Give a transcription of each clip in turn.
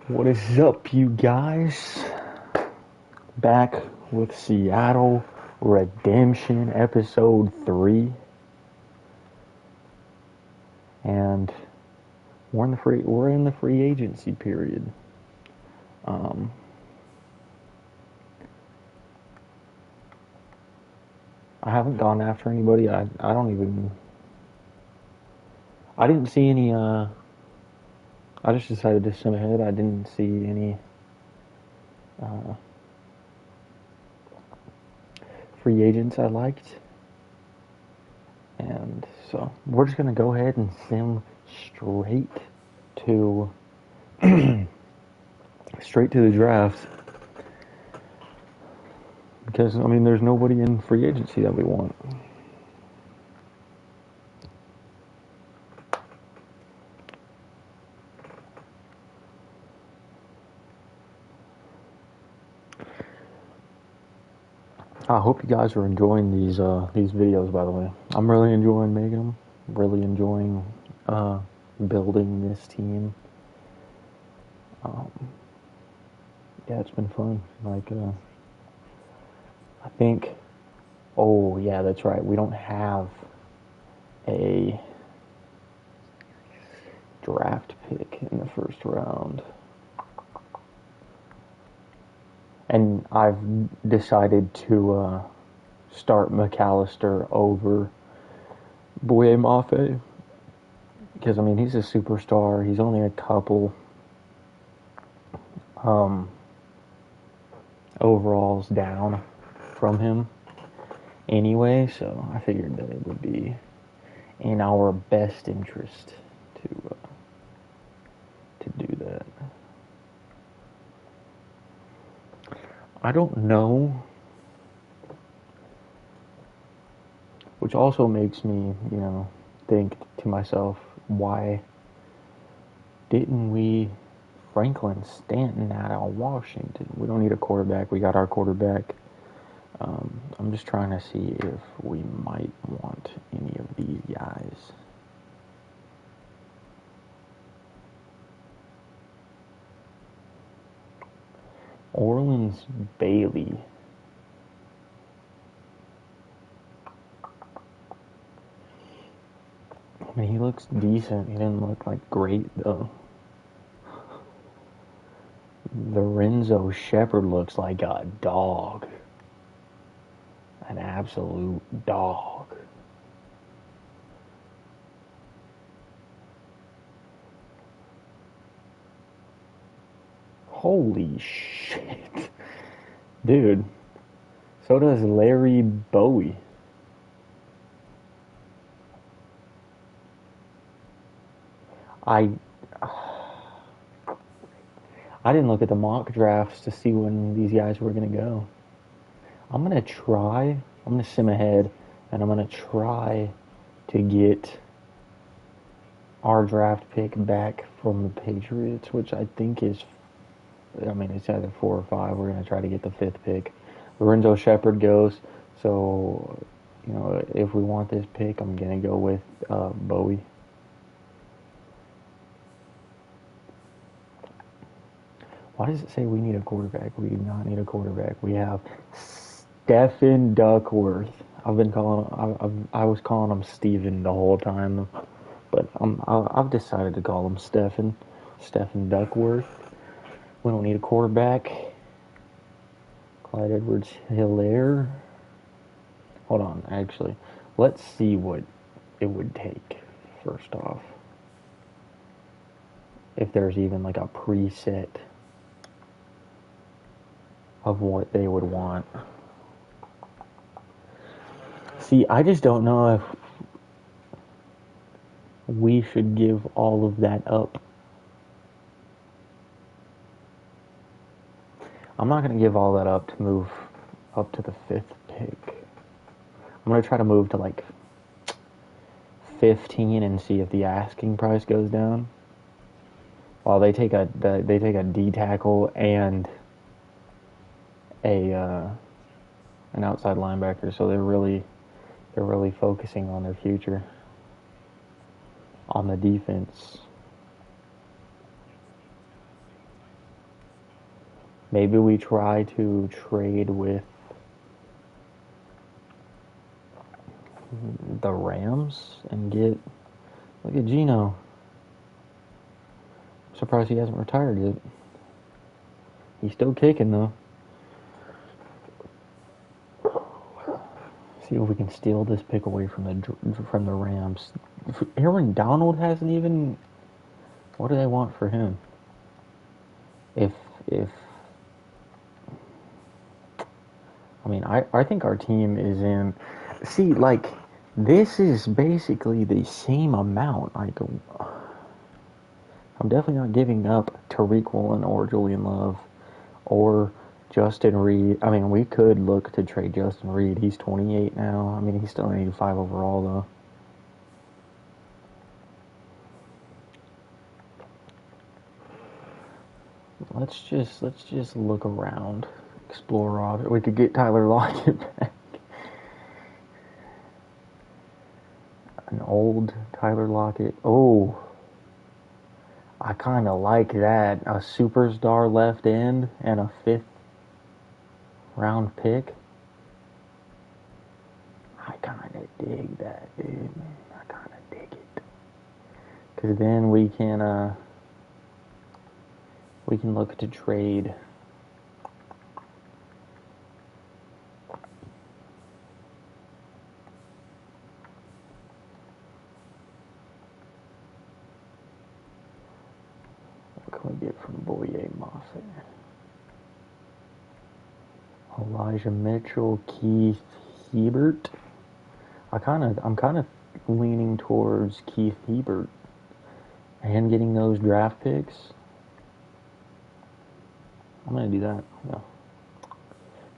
What is up, you guys? Back with Seattle Redemption episode 3. And we're in the free agency period. Um I haven't gone after anybody. I don't even I didn't see any I just decided to swim ahead. I didn't see any uh free agents I liked. And so we're just gonna go ahead and sim straight to straight to the draft because I mean there's nobody in free agency that we want. I hope you guys are enjoying these videos. By the way, I'm really enjoying making them. Really enjoying uh, building this team. Um, yeah, it's been fun. I think. Oh yeah, that's right. We don't have a draft pick in the first round. And I've decided to start McAllister over Boye Mafe because I mean he's a superstar. He's only a couple um, overalls down from him anyway, so I figured that it would be in our best interest to do that. I don't know, which also makes me, think to myself, why didn't we Franklin Stanton out of Washington? We don't need a quarterback. We got our quarterback. I'm just trying to see if we might want any of these guys. Orleans Bailey. I mean, he looks decent. He didn't look like great though. Lorenzo Shepard looks like a dog. An absolute dog. Holy shit. Dude. So does Larry Bowie. I I didn't look at the mock drafts to see when these guys were going to go. I'm going to sim ahead, and I'm going to try to get our draft pick back from the Patriots, which I think is, I mean, it's either 4 or 5. We're going to try to get the 5th pick. Lorenzo Shepard goes, so, if we want this pick, I'm going to go with Bowie. Why does it say we need a quarterback? We do not need a quarterback. We have Stephen Duckworth. I was calling him Steven the whole time, but I've decided to call him Stephen Duckworth. We don't need a quarterback. Clyde Edwards-Hilaire. Hold on, actually, let's see what it would take first off. If there's even like a preset of what they would want. See, I just don't know if we should give all of that up. I'm not going to give all that up to move up to the 5th pick. I'm going to try to move to like 15 and see if the asking price goes down. While they take a D tackle and an outside linebacker, so they're really focusing on their future on the defense. Maybe we try to trade with the Rams and get. Look at Gino. I'm surprised he hasn't retired yet. He's still kicking though. See if we can steal this pick away from the Rams. Aaron Donald hasn't even. What do they want for him? If I mean, I think our team is in. See, like, this is basically the same amount. Like, I'm definitely not giving up Tariq Woolen or Julian Love or Justin Reed. I mean, we could look to trade Justin Reed. He's 28 now. I mean, he's still an 85 overall, though. Let's just look around, explore options. We could get Tyler Lockett back. An old Tyler Lockett. Oh, I kind of like that. A superstar left end and a fifth round pick. I kind of dig that, dude. I kind of dig it. Because then we can look to trade. What can we get from Boye Moffett? Elijah Mitchell, Keith Hebert. I'm kind of leaning towards Keith Hebert and getting those draft picks. I'm gonna do that. Yeah.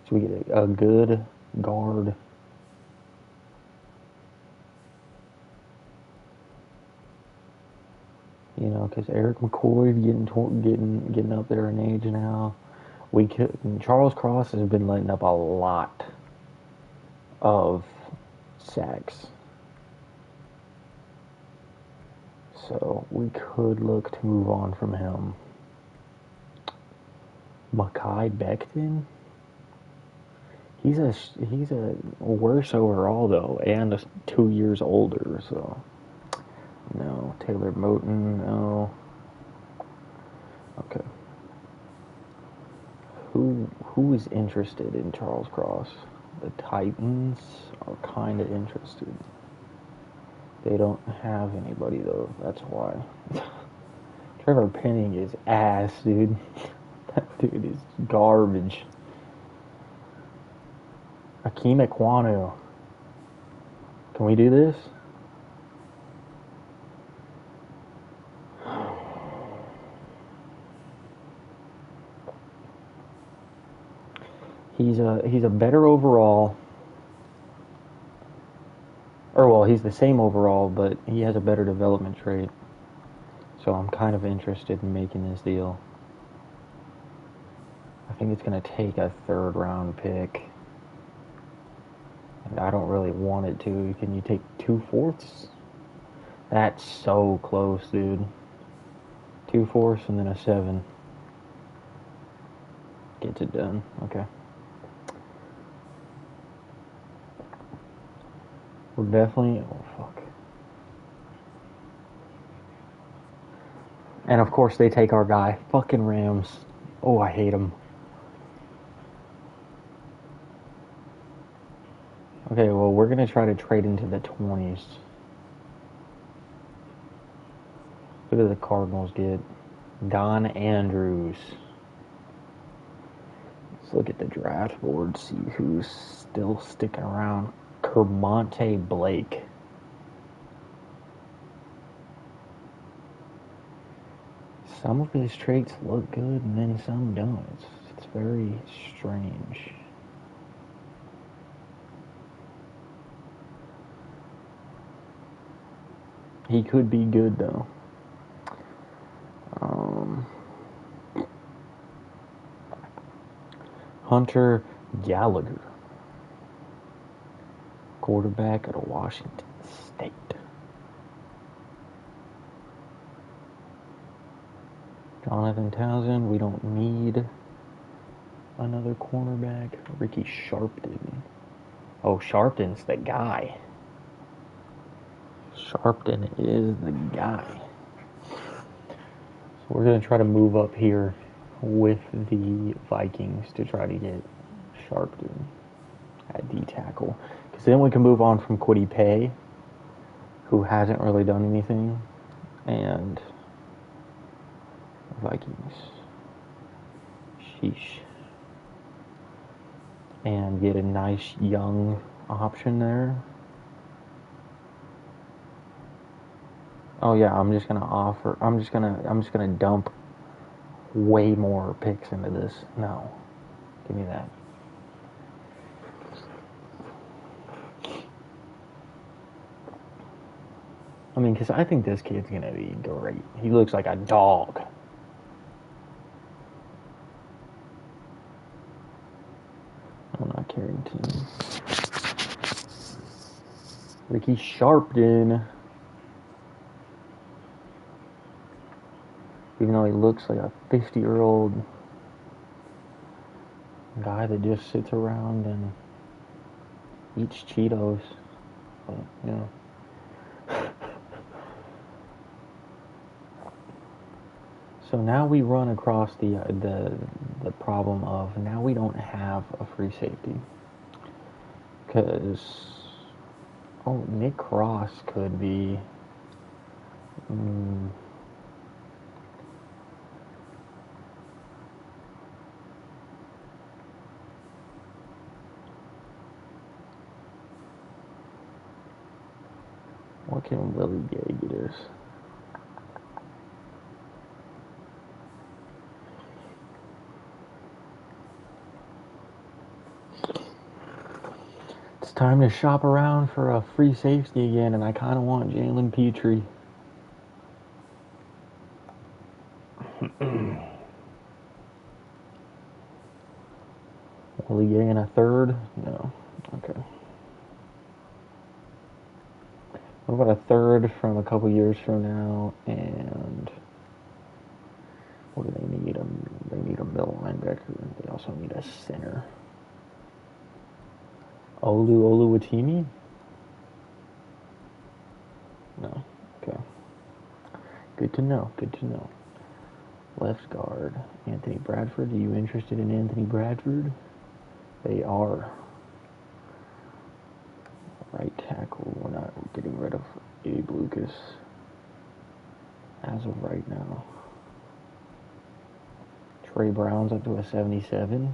So we get a good guard. You know, because Eric McCoy getting up there in age now. Charles Cross has been letting up a lot of sacks. So we could look to move on from him. Mekhi Becton. He's a worse overall though, and 2 years older. So no. Taylor Moton, no. Okay. Who is interested in Charles Cross? The Titans are kind of interested. They don't have anybody though. That's why. Trevor Penning is ass, dude. That dude is garbage. Akeem Ekwonu. Can we do this? He's a better overall. Or well, he's the same overall, but he has a better development trait. So I'm kind of interested in making this deal. I think it's going to take a third round pick. And I don't really want it to. Can you take 2/4? That's so close, dude. 2/4 and then a 7. Gets it done. Okay. We're definitely. Oh, fuck. And of course, they take our guy. Fucking Rams. Oh, I hate him. Okay, well, we're going to try to trade into the 20s. Look at the Cardinals get. Don Andrews. Let's look at the draft board, see who's still sticking around. Kermonte Blake. Some of his traits look good and then some don't. It's very strange. He could be good though. Hunter Gallagher, quarterback out of Washington State. Jonathan Townsend, we don't need. another cornerback. Ricky Sharpton. Oh, Sharpton's the guy. Sharpton is the guy. So we're going to try to move up here with the Vikings to try to get Sharpton at D tackle. Because then we can move on from Kwity Paye, who hasn't really done anything, and Vikings. Sheesh. And get a nice young option there. Oh yeah, I'm just gonna dump way more picks into this. No. Give me that. I mean, because I think this kid's gonna be great. He looks like a dog. I'm not Carrington. Ricky Sharpton. Even though he looks like a 50-year-old guy that just sits around and eats Cheetos. But, you know. So now we run across the problem of now we don't have a free safety. Because, Nick Cross could be... What can Willie Gay get us? It's time to shop around for a free safety again, and I kind of want Jalen EP3. Willie Gay in a third? No. Okay. What about a third from a couple years from now? And what do they need? They need a middle linebacker. They also need a center. Oluwatimi? No. Okay. Good to know. Good to know. Left guard, Anthony Bradford. Are you interested in Anthony Bradford? They are. Right tackle. We're not getting rid of Abe Lucas as of right now. Trey Brown's up to a 77.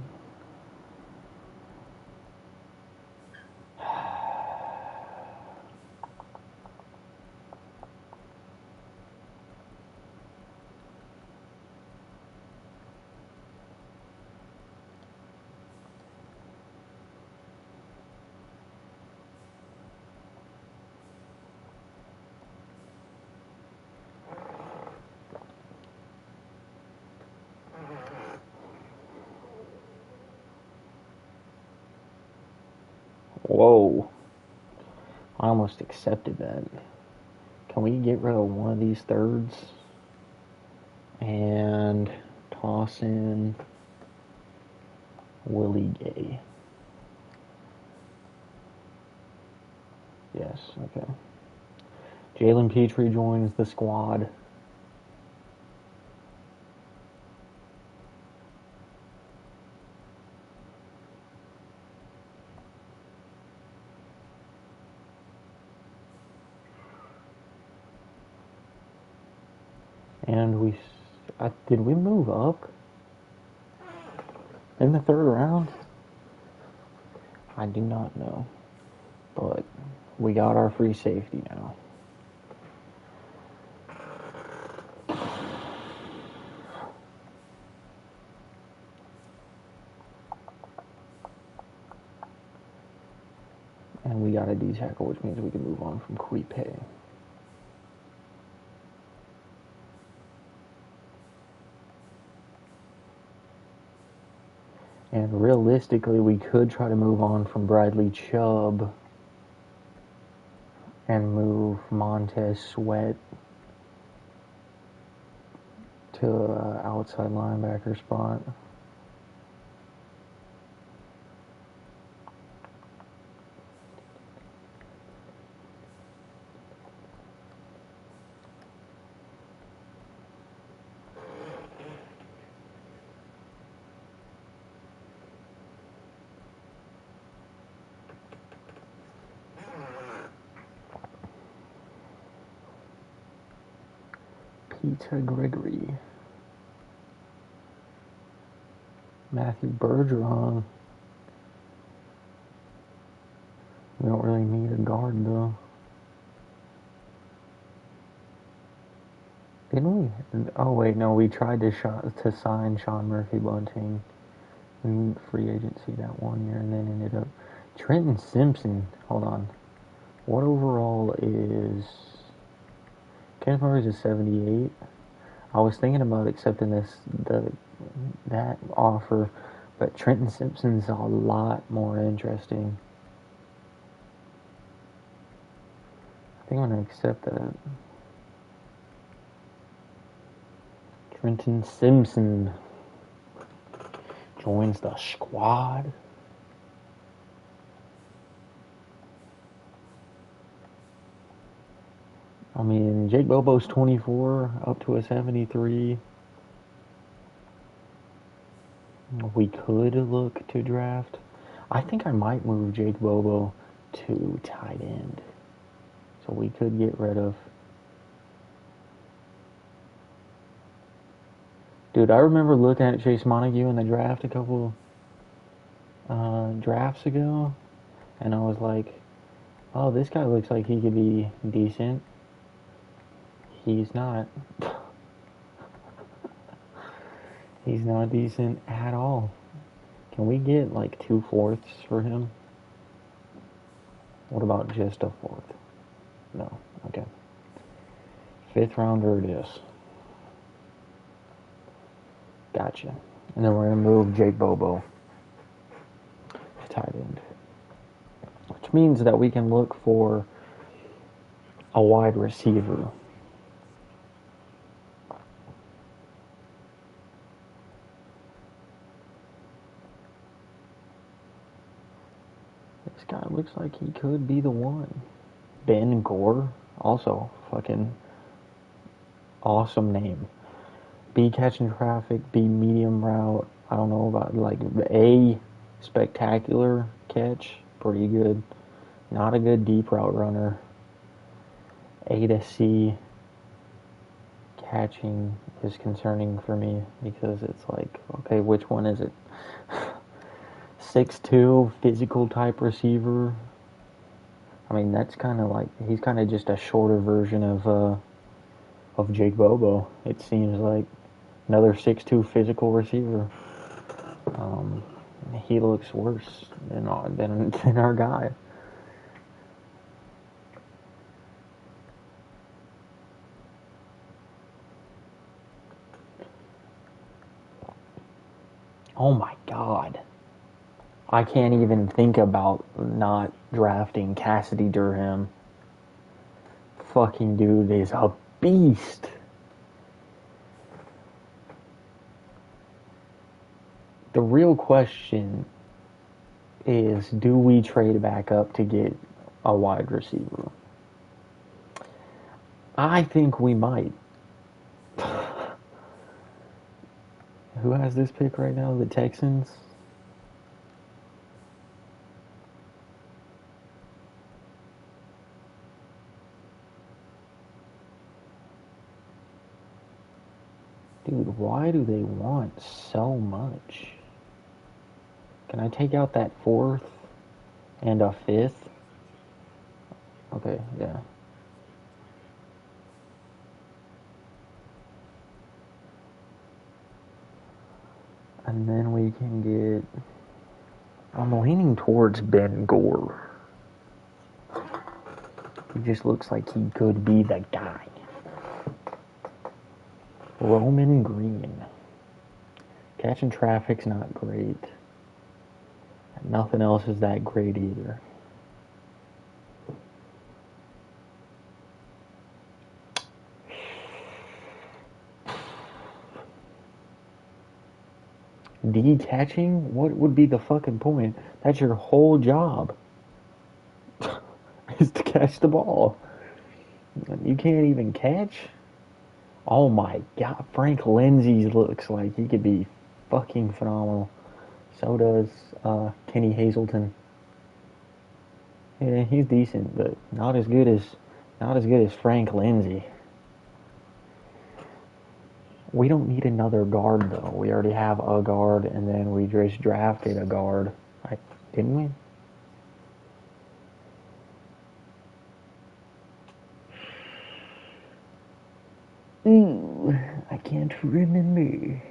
Whoa. I almost accepted that. Can we get rid of one of these thirds? And toss in Willie Gay. Yes, okay. Jalen Petrie joins the squad. And did we move up in the third round? I do not know. But we got our free safety now. And we got a D tackle, which means we can move on from Kwity Paye. And realistically, we could try to move on from Bradley Chubb and move Montez Sweat to an outside linebacker spot. Peter Gregory. Matthew Bergeron. We don't really need a guard, though. Didn't we? Oh, wait, no, we tried to sign Sean Murphy-Bunting in free agency that 1 year, and then ended up... Trenton Simpson. Hold on. What overall is... Kenneth Murray's a 78. I was thinking about accepting that offer, but Trenton Simpson's a lot more interesting. I think I'm going to accept that. Trenton Simpson joins the squad. I mean, Jake Bobo's 24, up to a 73. We could look to draft. I think I might move Jake Bobo to tight end. So we could get rid of... Dude, I remember looking at Chase Montague in the draft a couple drafts ago, and I was like, oh, this guy looks like he could be decent. He's not. He's not decent at all. Can we get like 2/4 for him? What about just a fourth? No. Okay. 5th rounder it is. Gotcha. And then we're going to move Jake Bobo to tight end. Which means that we can look for a wide receiver. This guy looks like he could be the one. Ben Gore, also fucking awesome name. B catching traffic, B medium route. I don't know about like A spectacular catch, pretty good. Not a good deep route runner. A to C catching is concerning for me because it's like, okay, which one is it? 6'2", physical type receiver. I mean, that's kind of like, he's kind of just a shorter version of Jake Bobo. It seems like another 6'2" physical receiver. He looks worse than our guy. Oh my God. I can't even think about not drafting Cassidy Durham. Fucking dude is a beast. The real question is, do we trade back up to get a wide receiver? I think we might. Who has this pick right now? The Texans? Dude, why do they want so much? Can I take out that 4th and a 5th? Okay, yeah. And then we can get... I'm leaning towards Ben Gore. He just looks like he could be the guy. Roman Green. Catching traffic's not great. Nothing else is that great either. D catching? What would be the fucking point? That's your whole job. Is to catch the ball. You can't even catch? Oh my God. Frank Lindsay looks like he could be fucking phenomenal. So does Kenny Hazelton. Yeah, he's decent, but not as good as Frank Lindsay. We don't need another guard, though. We already have a guard, and then we just drafted a guard. Didn't we? Ooh, I can't remember.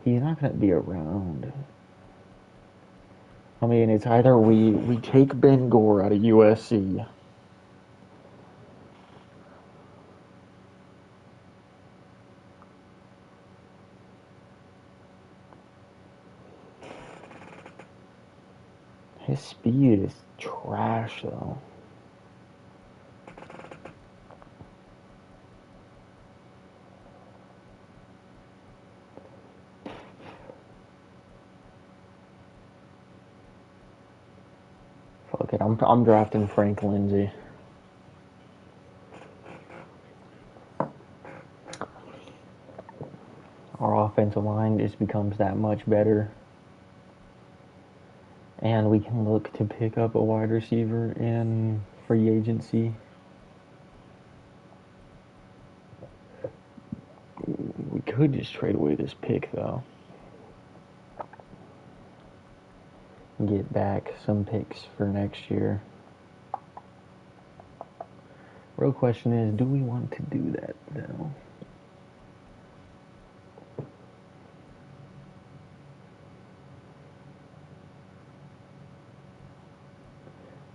He's not going to be around. I mean, it's either we take Ben Gore out of USC. His speed is trash, though. Fuck it, I'm drafting Frank Lindsay. Our offensive line just becomes that much better. And we can look to pick up a wide receiver in free agency. We could just trade away this pick, though. Get back some picks for next year. Real question is, do we want to do that, though?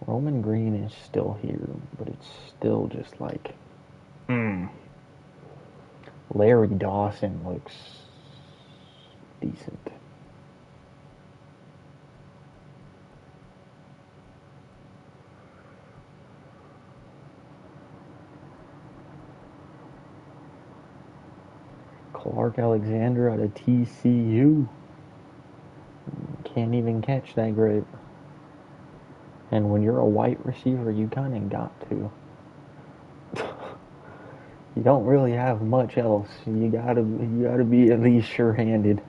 Roman Green is still here, but it's still just like, Larry Dawson looks decent. Clark Alexander out of TCU. Can't even catch that great. And when you're a white receiver, you kind of got to. You don't really have much else. You gotta be at least sure-handed.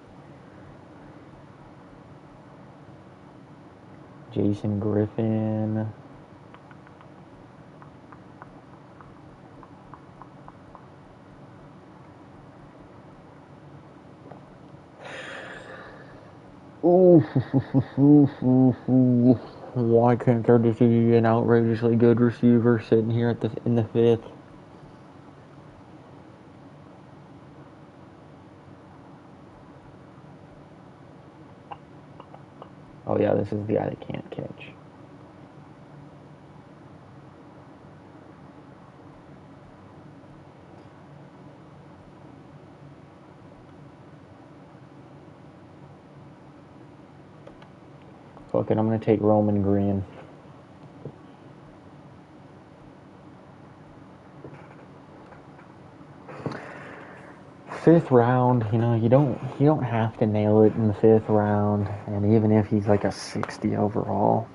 Jason Griffin. Ooh. Why can't there just be an outrageously good receiver sitting here in the fifth? Oh yeah, this is the guy that can't catch. Fuck it, I'm gonna take Roman Green. Fifth round, you don't have to nail it in the fifth round, and even if he's like a 60 overall,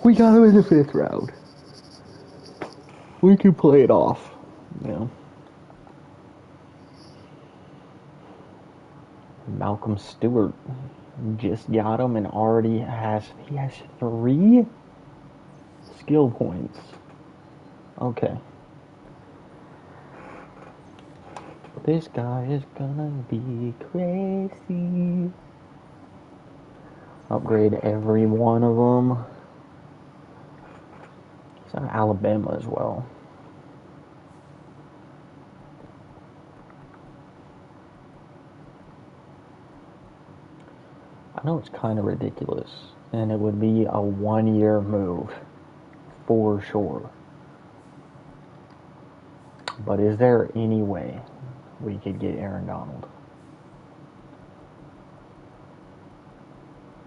we got him in the fifth round. We can play it off, Malcolm Stewart just got him and already has 3 skill points. Okay. This guy is gonna be crazy. Upgrade every one of them. He's out of Alabama as well. I know it's kind of ridiculous, and it would be a 1-year move, for sure. But is there any way we could get Aaron Donald?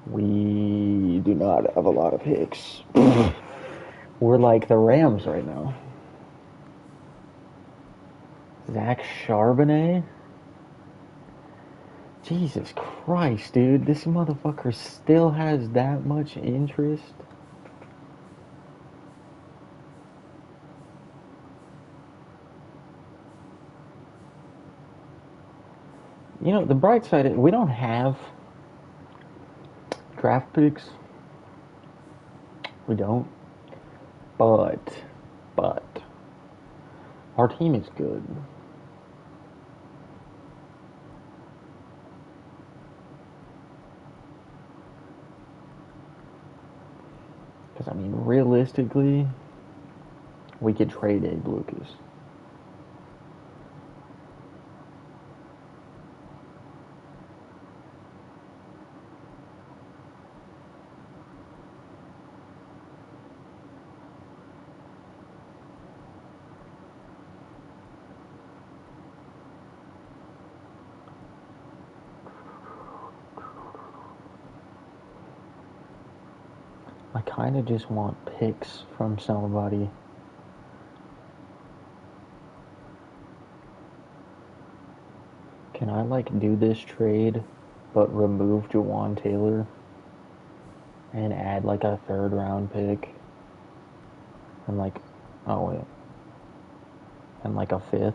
We do not have a lot of picks. We're like the Rams right now. Zach Charbonnet? Jesus Christ, dude. This motherfucker still has that much interest. The bright side is we don't have draft picks, We don't. But our team is good. Because, I mean, realistically, we could trade Abe Lucas. I kind of just want picks from somebody. Can I, like, do this trade, but remove Jawan Taylor and add, like, a third round pick? And, like, oh, wait. And, like, a fifth?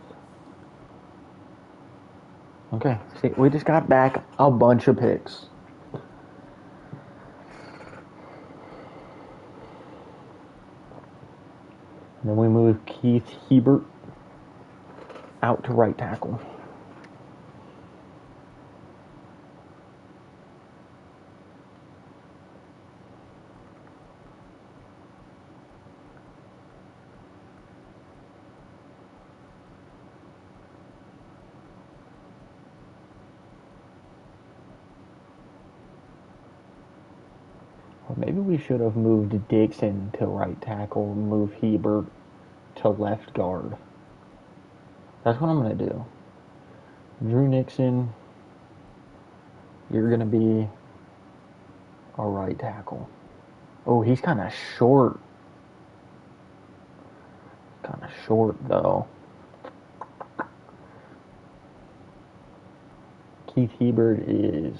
Okay, see, we just got back a bunch of picks. And then we move Keith Hebert out to right tackle. Or maybe we should have moved Dixon to right tackle, move Hebert to left guard. That's what I'm going to do. Drew Nixon, you're going to be a right tackle. Oh, he's kind of short. Kind of short, though. Keith Hebert is...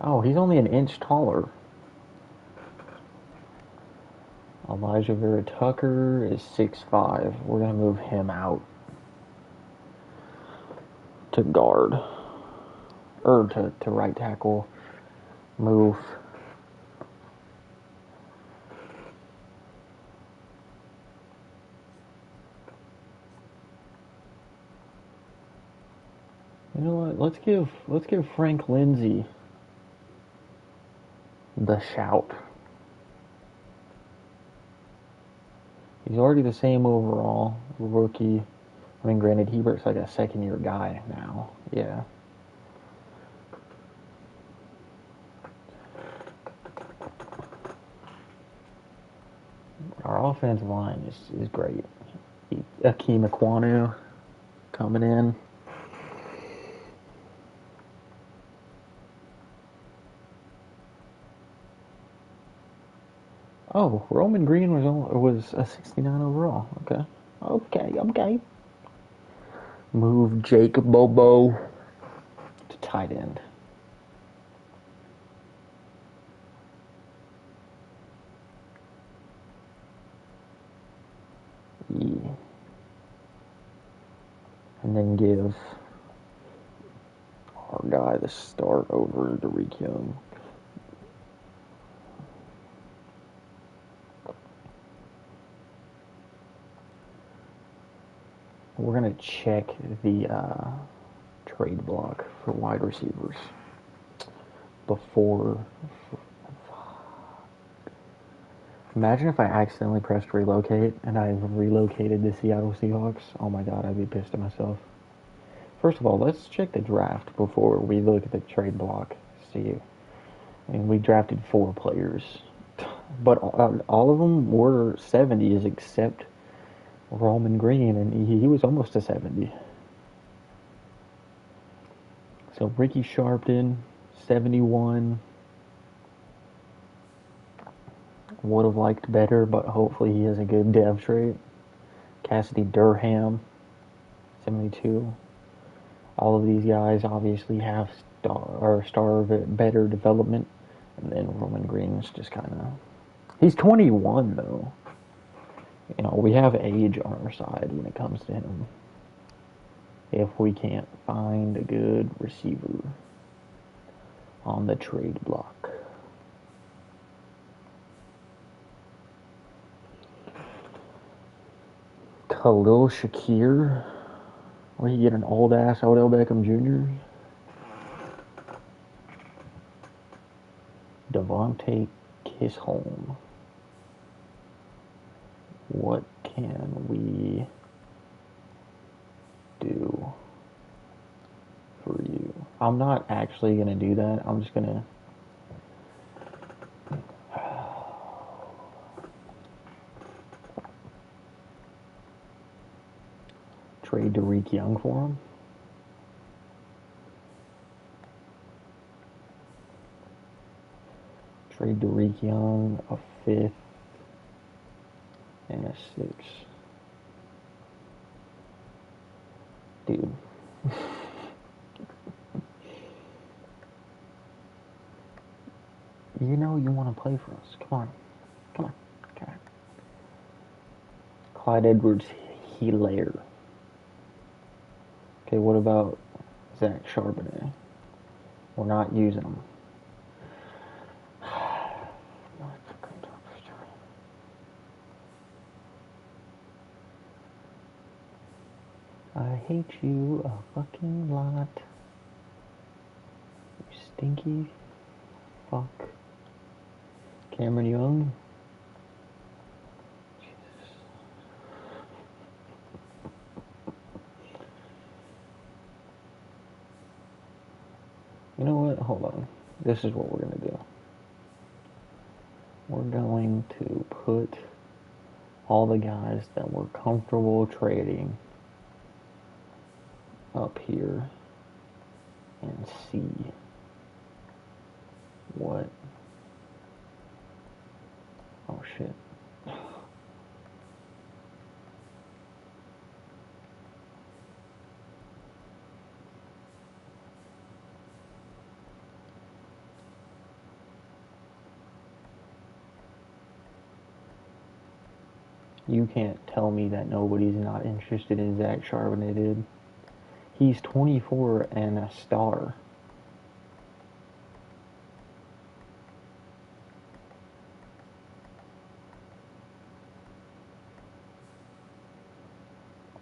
Oh, he's only an inch taller. Elijah Vera Tucker is 6'5". We're going to move him out to guard. Or to right tackle. Move. You know what? Let's give Frank Lindsay the shout. He's already the same overall rookie. I mean, granted, Hebert's like a second-year guy now. Yeah. Our offensive line is great. Akeem Ekwonu coming in. Oh, Roman Green was a 69 overall. Okay. Move Jake Bobo to tight end. Yeah. And then give our guy the start over Derek Young. We're going to check the trade block for wide receivers before. Imagine if I accidentally pressed relocate and I relocated the Seattle Seahawks. Oh my god, I'd be pissed at myself. First of all, let's check the draft before we look at the trade block. See, I mean, we drafted 4 players, but all of them were 70s except Roman Green, and he was almost a 70. So Ricky Sharpton, 71. Would have liked better, but hopefully he has a good dev trait. Cassidy Durham, 72. All of these guys obviously have star better development, and then Roman Green's just kind of... He's 21 though. You know, we have age on our side when it comes to him. If we can't find a good receiver on the trade block. Khalil Shakir. Or you get an old ass Odell Beckham Jr. Devontae Kisholm. What can we do for you? I'm not actually going to do that. I'm just going to... trade Derek Young for him. Trade Derek Young, a 5th, and a 6th. Dude. You know you want to play for us. Come on. Come on. Come on. Clyde Edwards-Helaire. Okay, what about Zach Charbonnet? We're not using him. I hate you a fucking lot. You stinky fuck. Cameron Young. Jesus. You know what? Hold on. This is what we're going to do. We're going to put all the guys that we're comfortable trading up here and see what... Oh shit. You can't tell me that nobody's not interested in Zach Charbonnet, dude. He's 24 and a star.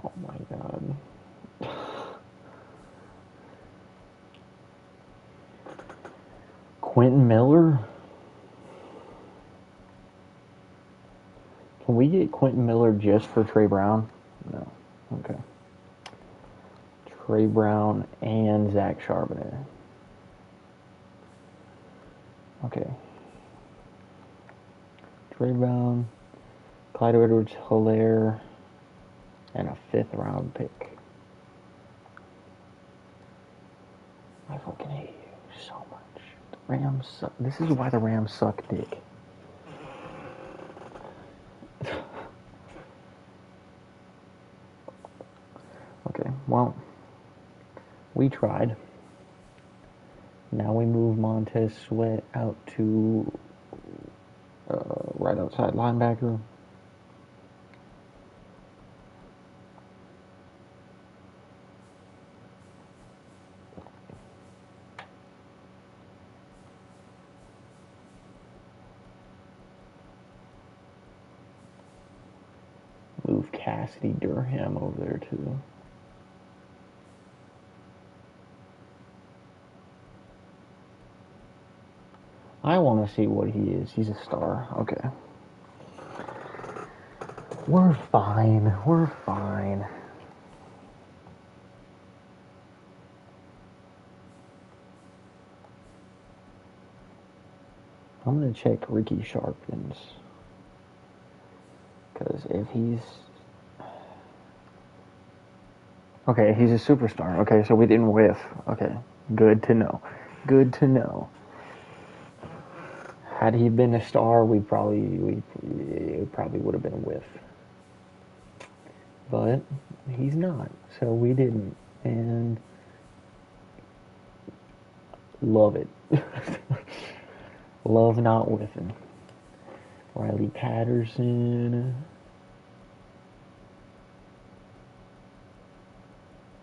Oh my god. Quentin Miller? Can we get Quentin Miller just for Trey Brown? No. Okay. Trey Brown and Zach Charbonnet. Okay. Trey Brown, Clyde Edwards-Helaire, and a 5th round pick. I fucking hate you so much. The Rams suck. This is why the Rams suck dick. Okay, well, we tried. Now we move Montez Sweat out to right outside linebacker. Move Cassidy Durham over there too. I want to see what he is. He's a star. Okay. We're fine. We're fine. I'm going to check Ricky Sharpkins. Because if he's... Okay, he's a superstar. Okay, so we didn't whiff. Okay, good to know. Good to know. Had he been a star, it probably would have been a whiff. But he's not, so we didn't. And love it. Love not whiffing. Riley Patterson.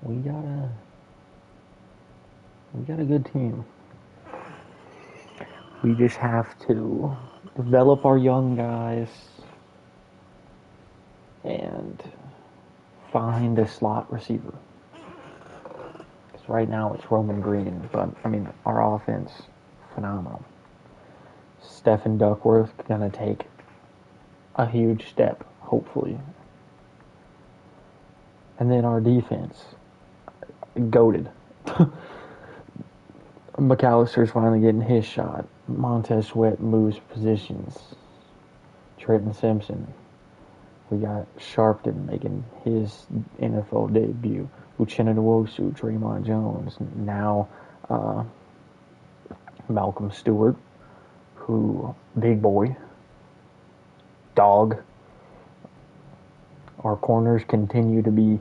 We got a good team. We just have to develop our young guys and find a slot receiver. Because right now it's Roman Green, but I mean our offense, phenomenal. Stephen Duckworth gonna take a huge step, hopefully. And then our defense, goated. McAllister's finally getting his shot. Montez Sweat moves positions. Trenton Simpson. We got Sharpton making his NFL debut. Uchenna Nwosu, Draymond Jones. Now Malcolm Stewart, who, big boy, dog. Our corners continue to be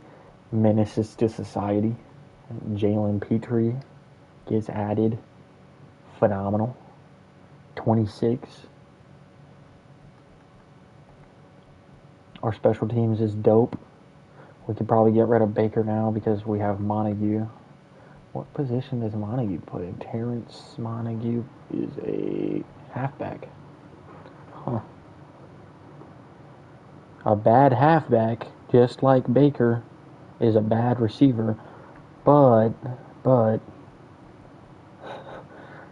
menaces to society. Jalen EP3 gets added. Phenomenal. 26. Our special teams is dope. We could probably get rid of Baker now because we have Montague. What position does Montague play? Terrence Montague is a halfback. Huh. A bad halfback, just like Baker, is a bad receiver. But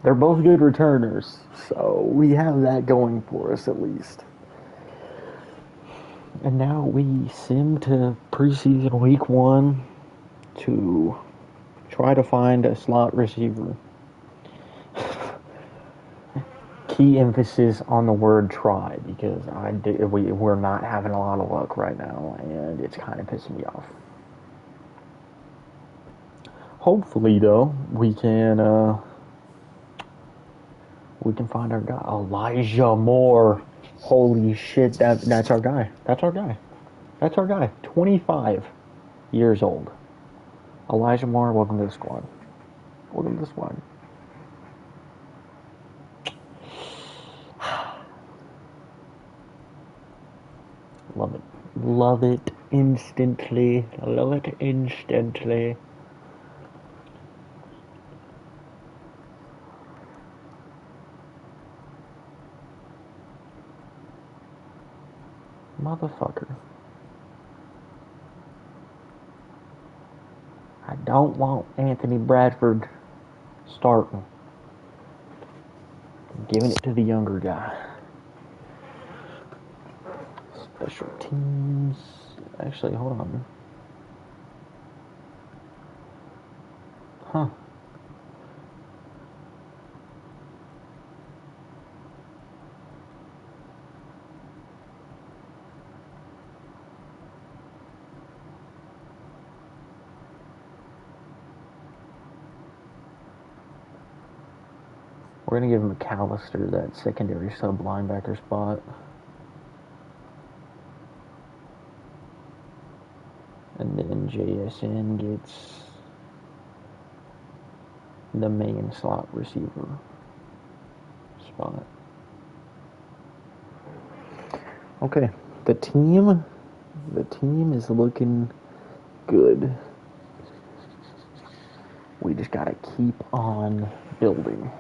they're both good returners, so we have that going for us at least. And now we sim to preseason week 1 to try to find a slot receiver. Key emphasis on the word try, because we're not having a lot of luck right now, and it's kind of pissing me off. Hopefully, though, we can find our guy, Elijah Moore. Holy shit, that's our guy. That's our guy. 25 years old. Elijah Moore, welcome to the squad. Love it instantly. Motherfucker. I don't want Anthony Bradford starting. I'm giving it to the younger guy. Special teams. Actually, hold on. Huh. We're going to give McAllister that secondary sub linebacker spot. And then JSN gets the main slot receiver spot. Okay, the team is looking good. We just got to keep on building.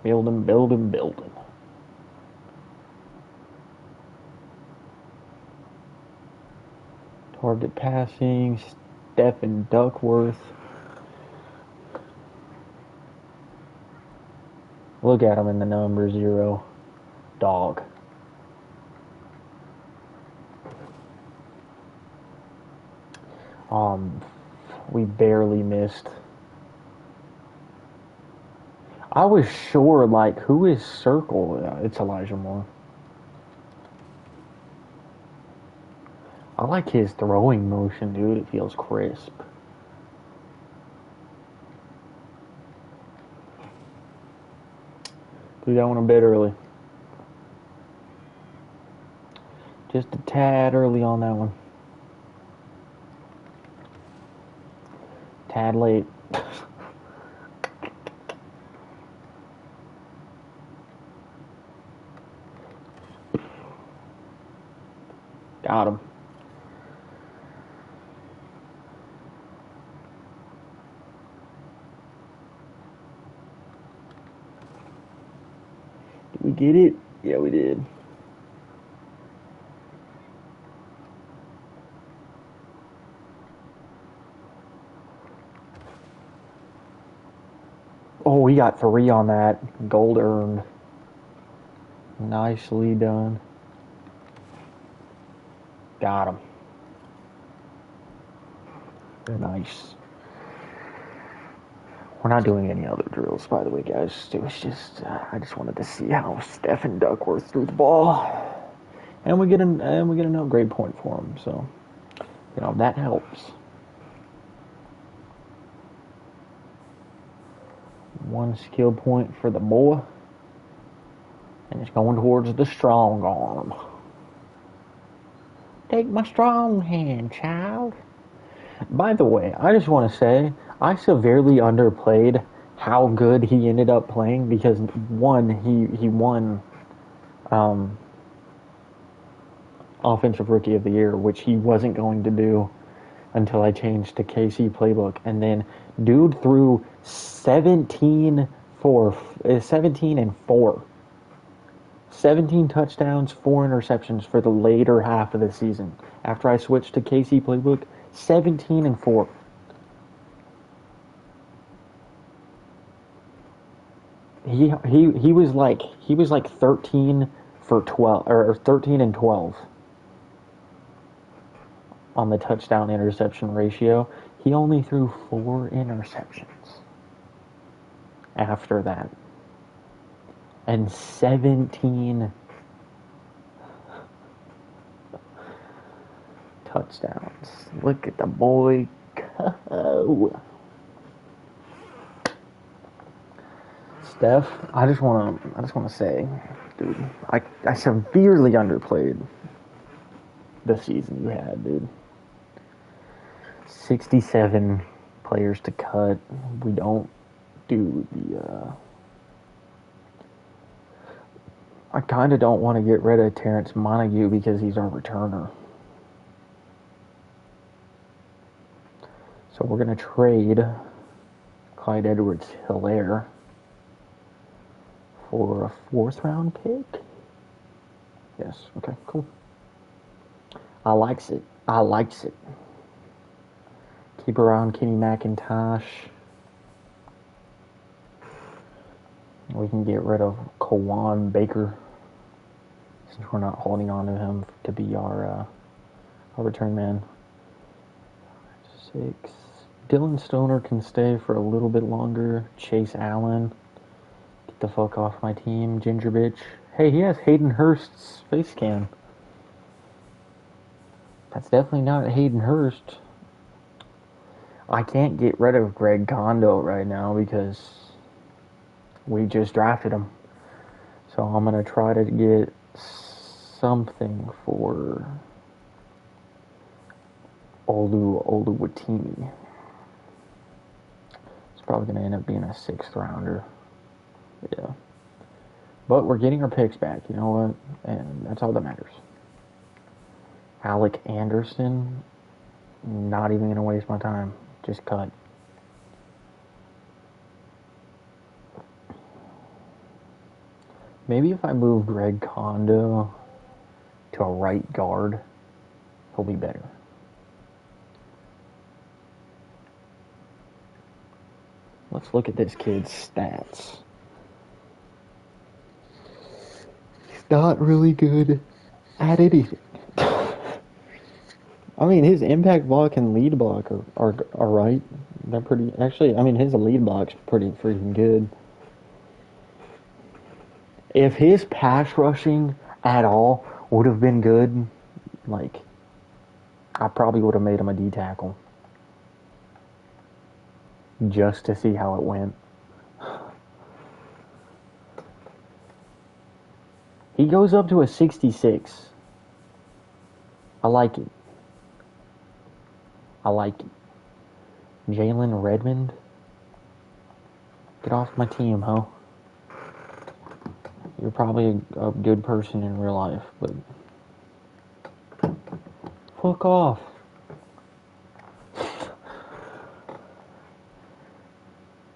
Building. Target passing, Stephen Duckworth. Look at him in the number 0. Dog. We barely missed. I was sure, like, who is Circle? Yeah, it's Elijah Moore. I like his throwing motion, dude. It feels crisp. Do that one a bit early. Just a tad early on that one. Tad late. Got him. Did we get it? Yeah, we did. Oh, we got 3 on that. Gold earned. Nicely done. Got him. Nice. We're not doing any other drills, by the way, guys. It was just, I just wanted to see how Stephen Duckworth threw the ball. And we get an upgrade point for him, so, that helps. 1 skill point for the boy. And it's going towards the strong arm. Take my strong hand, child. By the way, I just want to say, I severely underplayed how good he ended up playing because, one, he won Offensive Rookie of the Year, which he wasn't going to do until I changed to KC Playbook. And then, dude threw 17 and 4. 17 touchdowns, 4 interceptions for the later half of the season. After I switched to KC Playbook, 17 and 4. He was like 13 for 12 or 13 and 12 on the touchdown interception ratio. He only threw 4 interceptions after that. And 17 touchdowns. Look at the boy go. Steph, I just want to say, dude, I severely underplayed the season you had, dude. 67 players to cut. We don't do the I kind of don't want to get rid of Terrence Montague because he's our returner. So we're going to trade Clyde Edwards-Hilaire for a 4th round pick. Yes, okay, cool. I likes it. Keep around Kenny McIntosh. We can get rid of Kawan Baker since we're not holding on to him to be our return man. 6. Dylan Stoner can stay for a little bit longer. Chase Allen. Get the fuck off my team, ginger bitch. Hey, he has Hayden Hurst's face scan. That's definitely not Hayden Hurst. I can't get rid of Greg Kondo right now because we just drafted him. So I'm going to try to get something for Oluwatimi. It's probably going to end up being a 6th rounder. Yeah. But we're getting our picks back, you know what? And that's all that matters. Alec Anderson, not even going to waste my time. Just cut. Maybe if I move Greg Kondo to a right guard, he'll be better. Let's look at this kid's stats. He's not really good at anything. I mean, his impact block and lead block are right. They're pretty... Actually, I mean, his lead block's pretty freaking good. If his pass rushing at all would have been good, like, I probably would have made him a D-tackle. Just to see how it went. He goes up to a 66. I like it. Jalen Redmond. Get off my team, huh? You're probably a good person in real life, but fuck off.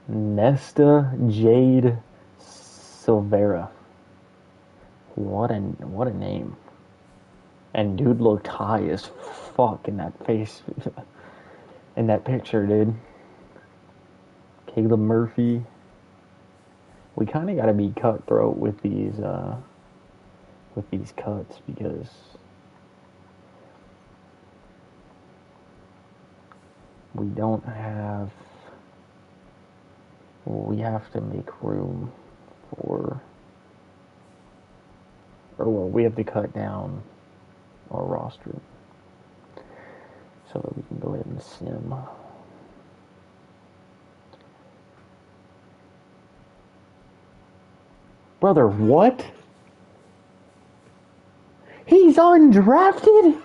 Nesta Jade Silvera. What a name. And dude looked high as fuck in that face. In that picture, dude. Caleb Murphy. We kind of got to be cutthroat with these cuts because we don't have. We have to make room for, or well, we have to cut down our roster so that we can go ahead and sim. Brother, what? He's undrafted?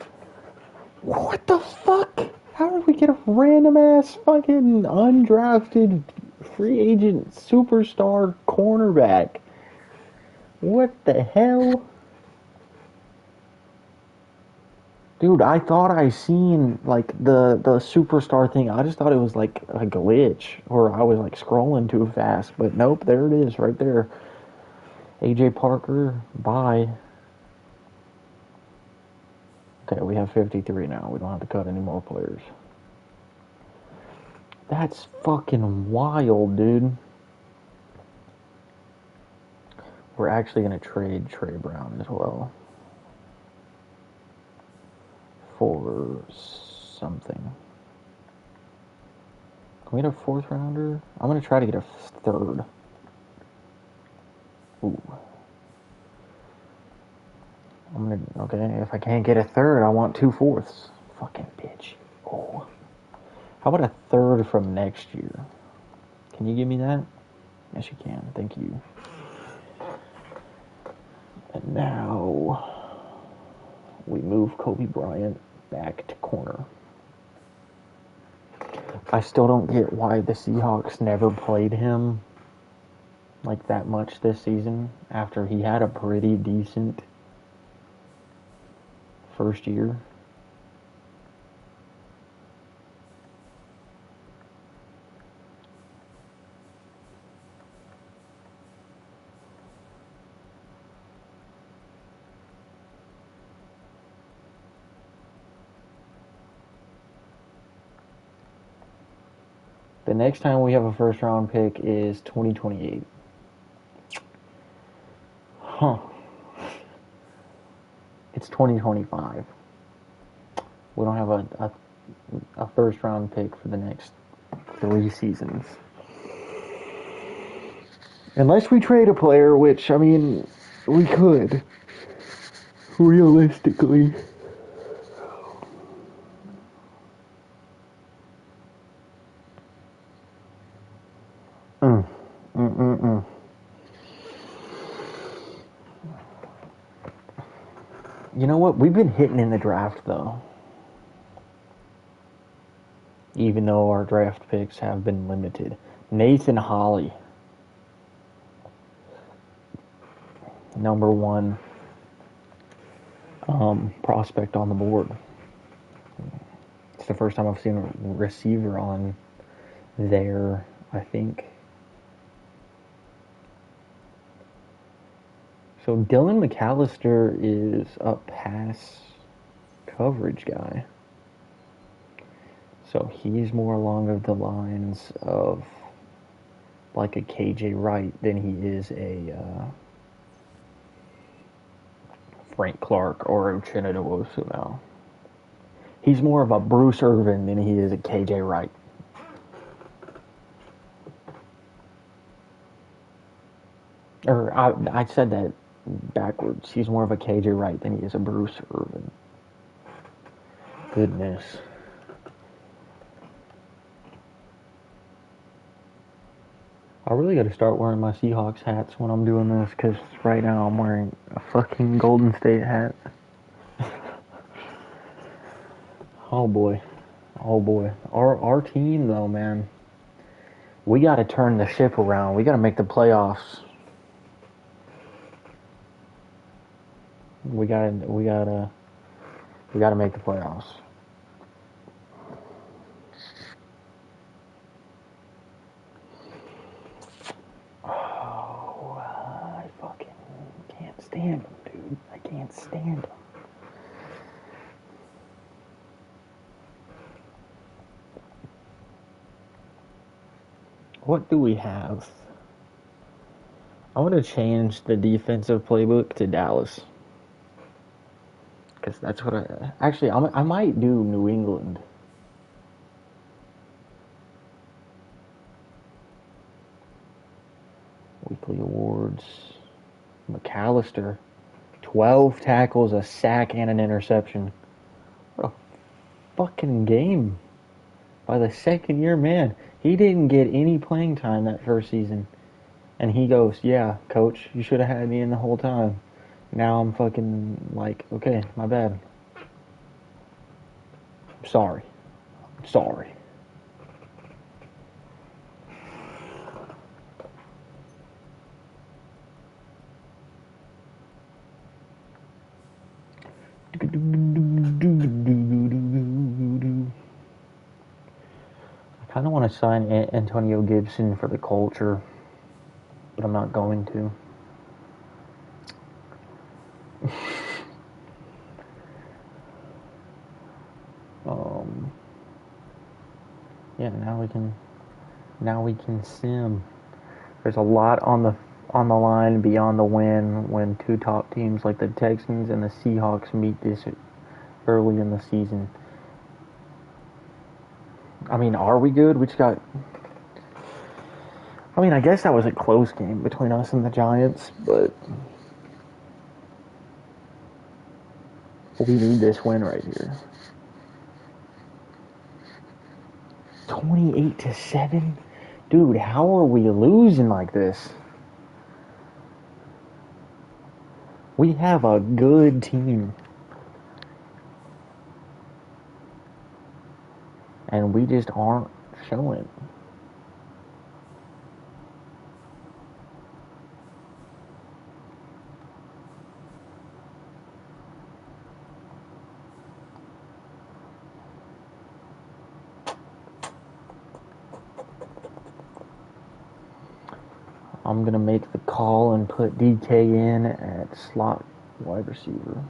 What the fuck? How did we get a random ass fucking undrafted free agent superstar cornerback? What the hell? Dude, I thought I seen like the superstar thing. I just thought it was like a glitch or I was like scrolling too fast. But nope, there it is right there. AJ Parker, bye. Okay, we have 53 now. We don't have to cut any more players. That's fucking wild, dude. We're actually going to trade Trey Brown as well for something. Can we get a fourth rounder? I'm going to try to get a third. Ooh. Okay, if I can't get a third, I want 2 fourths. Fucking bitch. Oh. How about a third from next year? Can you give me that? Yes, you can. Thank you. And now we move Kobe Bryant back to corner. I still don't get why the Seahawks never played him like that much this season after he had a pretty decent first year. The next time we have a first round pick is 2028. Huh. It's 2025. We don't have a first round pick for the next 3 seasons. Unless we trade a player, which, I mean, we could. Realistically. You know what? We've been hitting in the draft, though. Even though our draft picks have been limited. Nathan Holley. Number 1 prospect on the board. It's the first time I've seen a receiver on there, I think. So Dylan McAllister is a pass coverage guy. So he's more along the lines of like a KJ Wright than he is a Frank Clark or Uchenna Nwosu now. He's more of a Bruce Irvin than he is a KJ Wright. Or I said that backwards. He's more of a KJ Wright than he is a Bruce Irvin. Goodness. I really got to start wearing my Seahawks hats when I'm doing this, because right now I'm wearing a fucking Golden State hat. Oh boy. Oh boy. Our team, though, man, we got to turn the ship around. We got to make the playoffs. We gotta make the playoffs. Oh, I fucking can't stand them, dude. I can't stand them. What do we have? I want to change the defensive playbook to Dallas. Because that's what I might do New England. Weekly awards. McAllister. 12 tackles, a sack, and an interception. What a fucking game by the second year man. He didn't get any playing time that first season. And he goes, yeah, coach, you should have had me in the whole time. Now I'm fucking like, okay, my bad. I'm sorry. I'm sorry. I kind of want to sign Antonio Gibson for the culture, but I'm not going to. Yeah, now we can sim. There's a lot on the line beyond the win when two top teams like the Texans and the Seahawks meet this early in the season. I mean, are we good? We just got. I mean, I guess that was a close game between us and the Giants, but we need this win right here. 28-7? Dude, how are we losing like this? We have a good team. And we just aren't showing. I'm going to make the call and put DK in at slot wide receiver.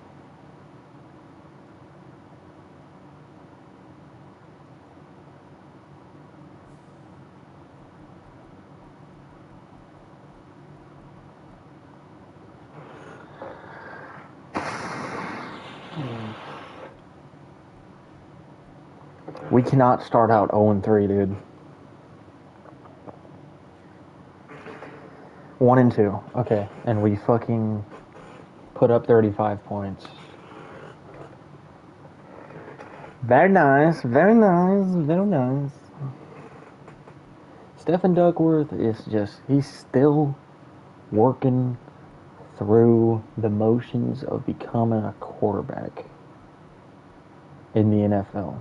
We cannot start out 0-3, dude. 1-2. Okay, and we fucking put up 35 points. Very nice, very nice, very nice. Stephen Duckworth is just, he's still working through the motions of becoming a quarterback in the NFL.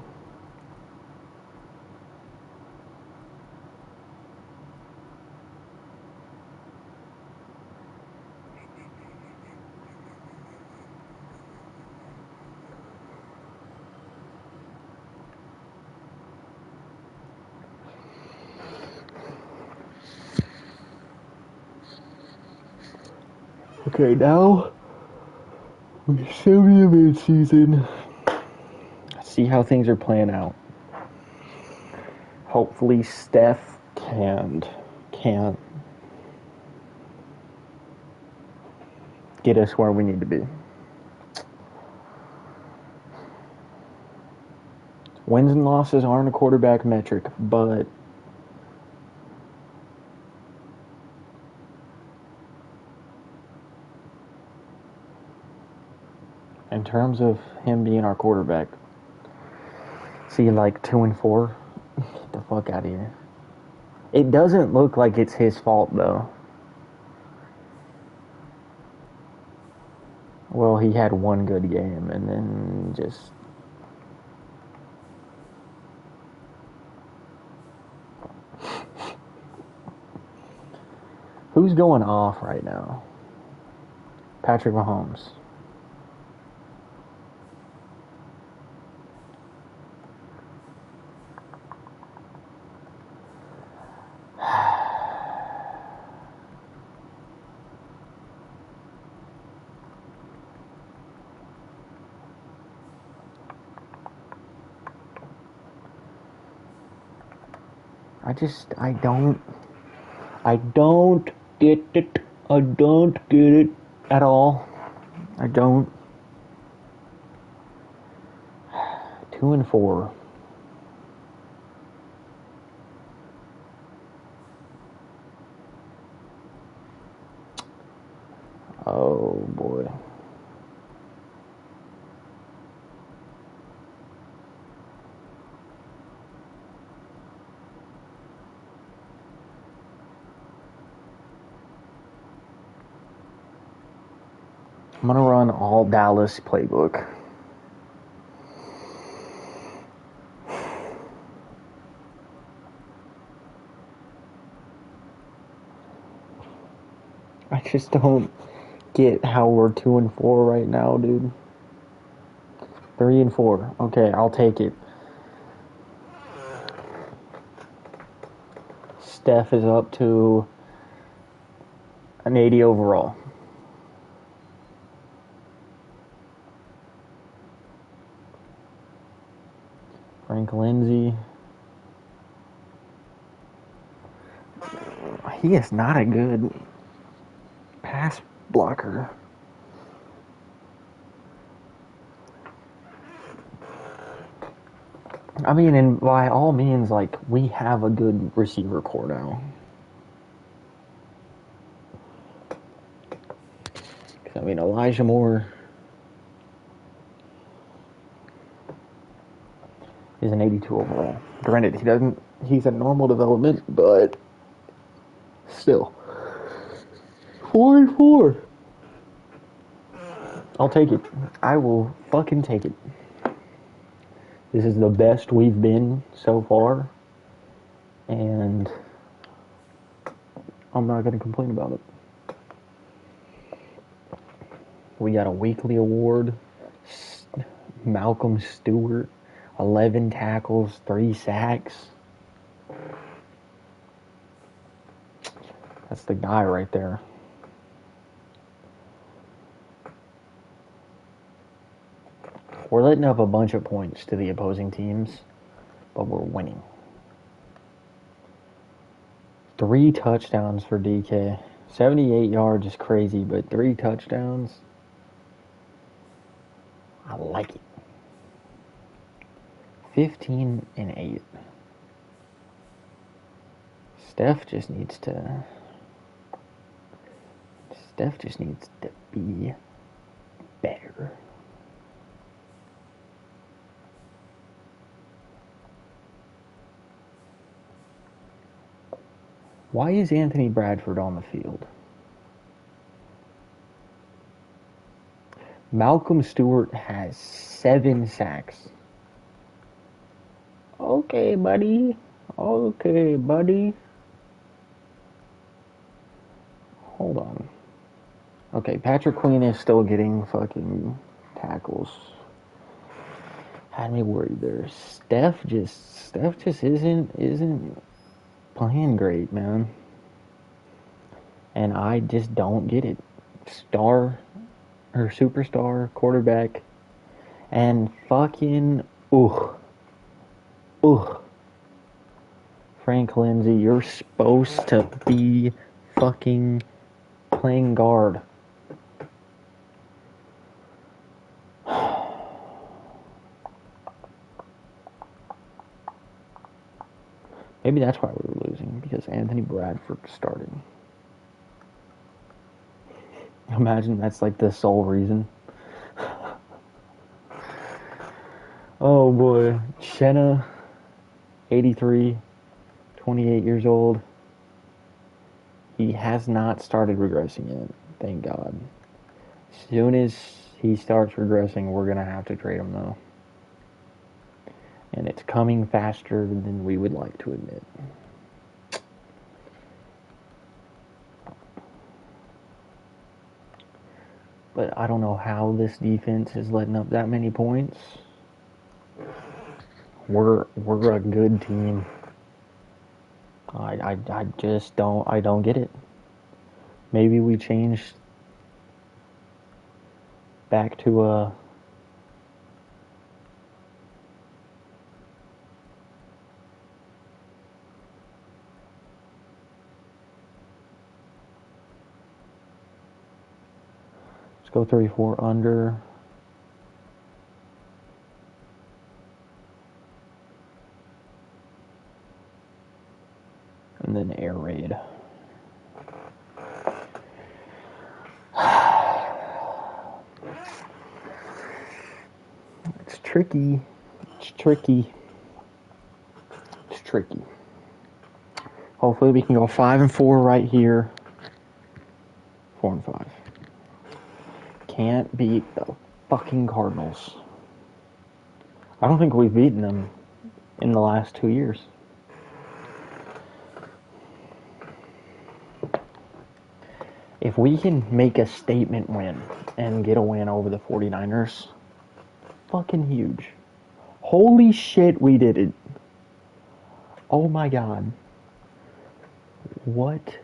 Okay, now we still be a mid-season. See how things are playing out. Hopefully Steph can't get us where we need to be. Wins and losses aren't a quarterback metric, but in terms of him being our quarterback, see, like 2-4, get the fuck out of here. It doesn't look like it's his fault, though. Well, he had one good game, and then just... Who's going off right now? Patrick Mahomes. I don't get it. I don't get it at all. I don't. 2-4. Oh boy. I'm gonna run all Dallas playbook. I just don't get how we're 2-4 right now, dude. 3-4. Okay, I'll take it. Steph is up to an 80 overall. Frank Lindsay. He is not a good pass blocker. I mean, and by all means, like, we have a good receiver core now. I mean, Elijah Moore is an 82 overall. Granted, he's at normal development, but still. 4-4. I'll take it. I will fucking take it. This is the best we've been so far, and I'm not going to complain about it. We got a weekly award. Malcolm Stewart, 11 tackles, 3 sacks. That's the guy right there. We're letting up a bunch of points to the opposing teams, but we're winning. 3 touchdowns for DK. 78 yards is crazy, but 3 touchdowns, I like it. 15-8. Steph just needs to be better. Why is Anthony Bradford on the field? Malcolm Stewart has 7 sacks. Okay, buddy. Okay, buddy. Hold on. Okay, Patrick Queen is still getting fucking tackles. Had me worried there. Steph just isn't playing great, man. And I just don't get it. Superstar quarterback, and fucking Frank Lindsay, you're supposed to be fucking playing guard. Maybe that's why we were losing, because Anthony Bradford started. Imagine that's like the sole reason. Oh boy. Shenna, 83, 28 years old. He has not started regressing yet, thank God. As soon as he starts regressing, we're going to have to trade him, though. And it's coming faster than we would like to admit. But I don't know how this defense is letting up that many points. We're a good team. I just don't get it. Maybe we changed back to a go 3-4 under. And then air raid. It's tricky. It's tricky. It's tricky. Hopefully we can go 5-4 right here. 4-5. Can't beat the fucking Cardinals. I don't think we've beaten them in the last 2 years. If we can make a statement win and get a win over the 49ers, fucking huge. Holy shit, we did it. Oh my god. What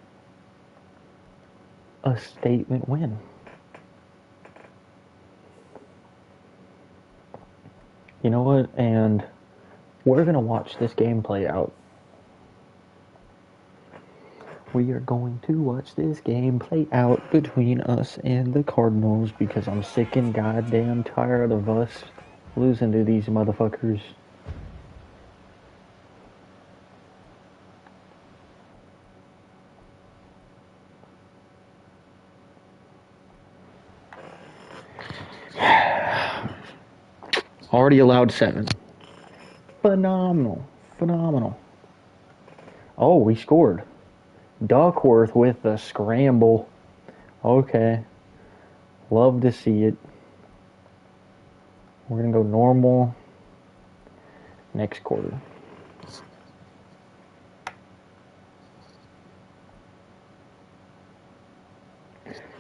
a statement win. You know what? And we're going to watch this game play out. We are going to watch this game play out between us and the Cardinals because I'm sick and goddamn tired of us losing to these motherfuckers. Already allowed 7. Phenomenal. Phenomenal. Oh, we scored. Duckworth with the scramble. Okay. Love to see it. We're going to go normal next quarter.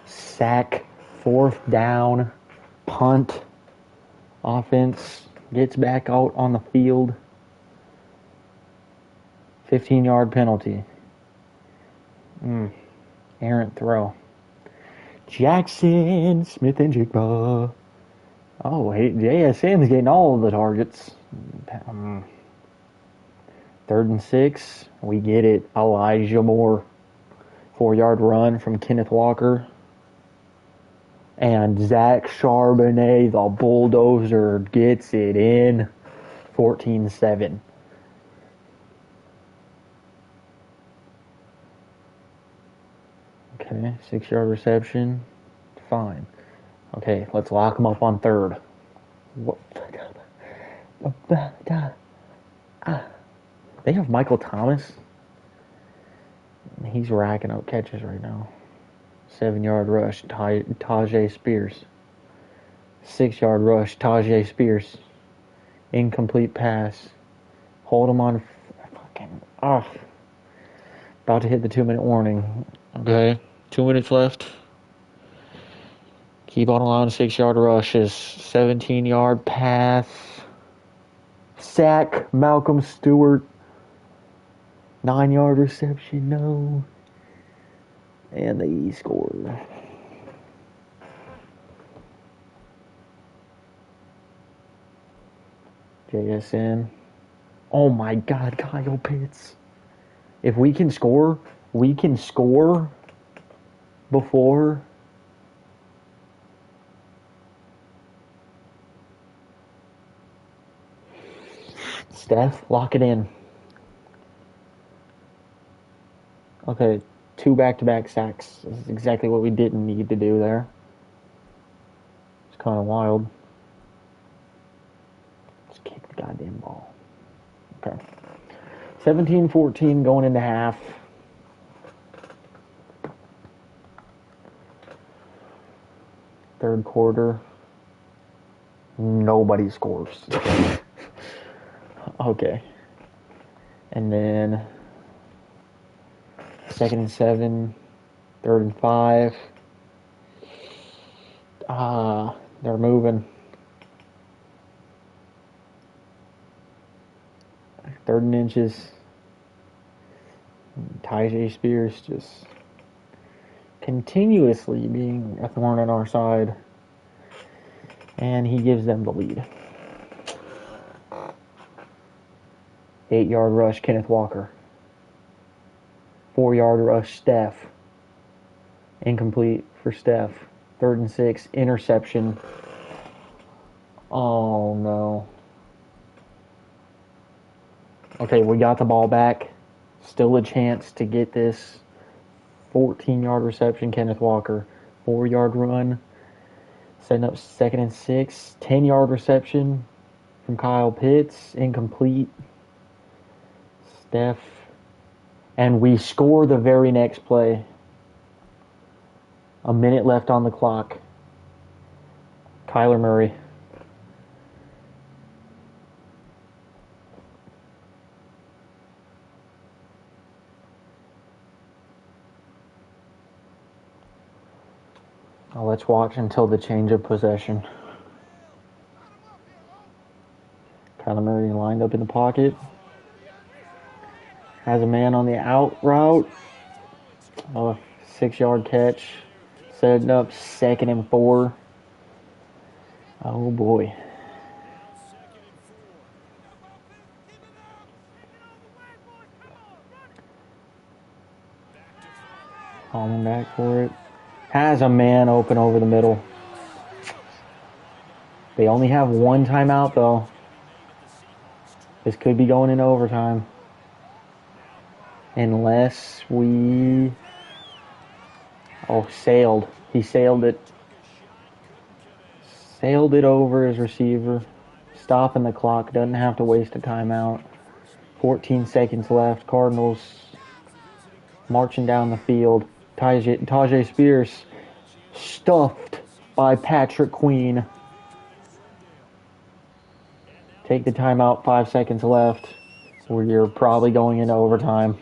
Sack, 4th down, punt. Offense gets back out on the field. 15-yard penalty. Errant throw. Jackson, Smith and Jigba. Oh, hey, JSN's getting all of the targets. 3rd and 6. We get it. Elijah Moore. 4-yard run from Kenneth Walker. And Zach Charbonnet, the bulldozer, gets it in. 14-7. Okay, 6-yard reception. Fine. Okay, let's lock him up on 3rd. What? They have Michael Thomas. He's racking up catches right now. 7-yard rush, Tajay Spears. 6-yard rush, Tajay Spears. Incomplete pass. Hold him on. Fucking. About to hit the 2-minute warning. Okay, 2 minutes left. Keep on allowing 6-yard rushes. 17-yard pass. Sack, Malcolm Stewart. 9-yard reception, no. And they scored. JSN. Oh my god, Kyle Pitts. If we can score before Steph, lock it in. Okay, 2 back-to-back sacks. This is exactly what we didn't need to do there. It's kind of wild. Just kick the goddamn ball. Okay. 17-14 going into half. Third quarter. Nobody scores. Okay. And then 2nd and 7, 3rd and 5. They're moving. 3rd and inches. Tajay Spears just continuously being a thorn on our side. And he gives them the lead. 8-yard rush, Kenneth Walker. 4-yard rush, Steph. Incomplete for Steph. Third and 6, interception. Oh no. Okay, we got the ball back. Still a chance to get this 14-yard reception, Kenneth Walker. 4-yard run. Setting up second and 6. 10-yard reception from Kyle Pitts. Incomplete. Steph. And we score the very next play. A minute left on the clock. Kyler Murray. Now let's watch until the change of possession. Kyler Murray lined up in the pocket. Has a man on the out route. A 6-yard catch. Setting up second and 4. Oh boy. Calling back for it. Has a man open over the middle. They only have one timeout though. This could be going into overtime. Unless we... Oh, sailed. He sailed it. Sailed it over his receiver. Stopping the clock. Doesn't have to waste a timeout. 14 seconds left. Cardinals marching down the field. Tajay Spears stuffed by Patrick Queen. Take the timeout. 5 seconds left. We're probably going into overtime.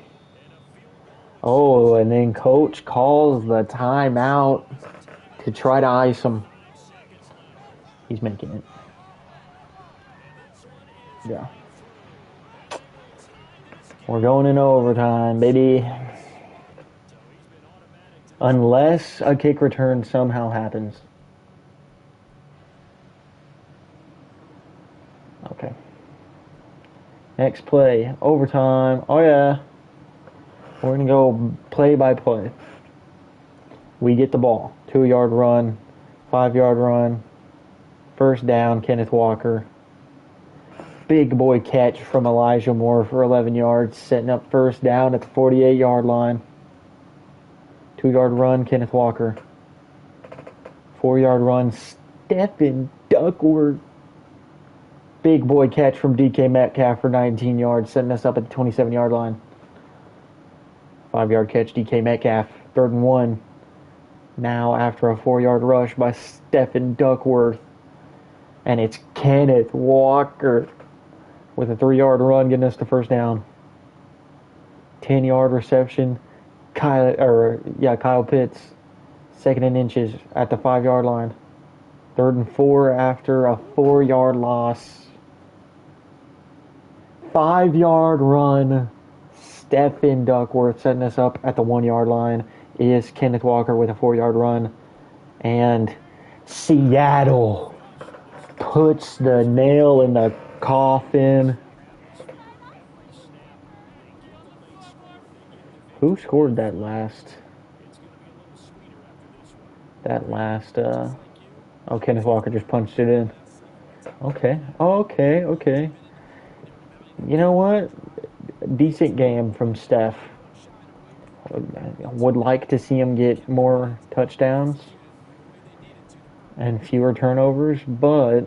Oh, and then coach calls the timeout to try to ice him. He's making it. Yeah. We're going into overtime, baby. Unless a kick return somehow happens. Okay. Next play. Overtime. Oh, yeah. We're going to go play by play. We get the ball. 2-yard run. 5-yard run. First down, Kenneth Walker. Big boy catch from Elijah Moore for 11 yards. Setting up first down at the 48-yard line. 2-yard run, Kenneth Walker. 4-yard run, Stephen Duckworth. Big boy catch from DK Metcalf for 19 yards. Setting us up at the 27-yard line. 5-yard catch, DK Metcalf. 3rd and 1. Now after a 4-yard rush by Stephen Duckworth. And it's Kenneth Walker with a 3-yard run getting us the first down. 10-yard reception. Kyle Pitts. 2nd and inches at the 5-yard line. 3rd and 4 after a 4-yard loss. 5-yard run. Stephen Duckworth setting us up at the 1-yard line is Kenneth Walker with a 4-yard run. And Seattle puts the nail in the coffin. Who scored that last? Kenneth Walker just punched it in. Okay. You know what? Decent game from Steph. Would like to see him get more touchdowns and fewer turnovers, but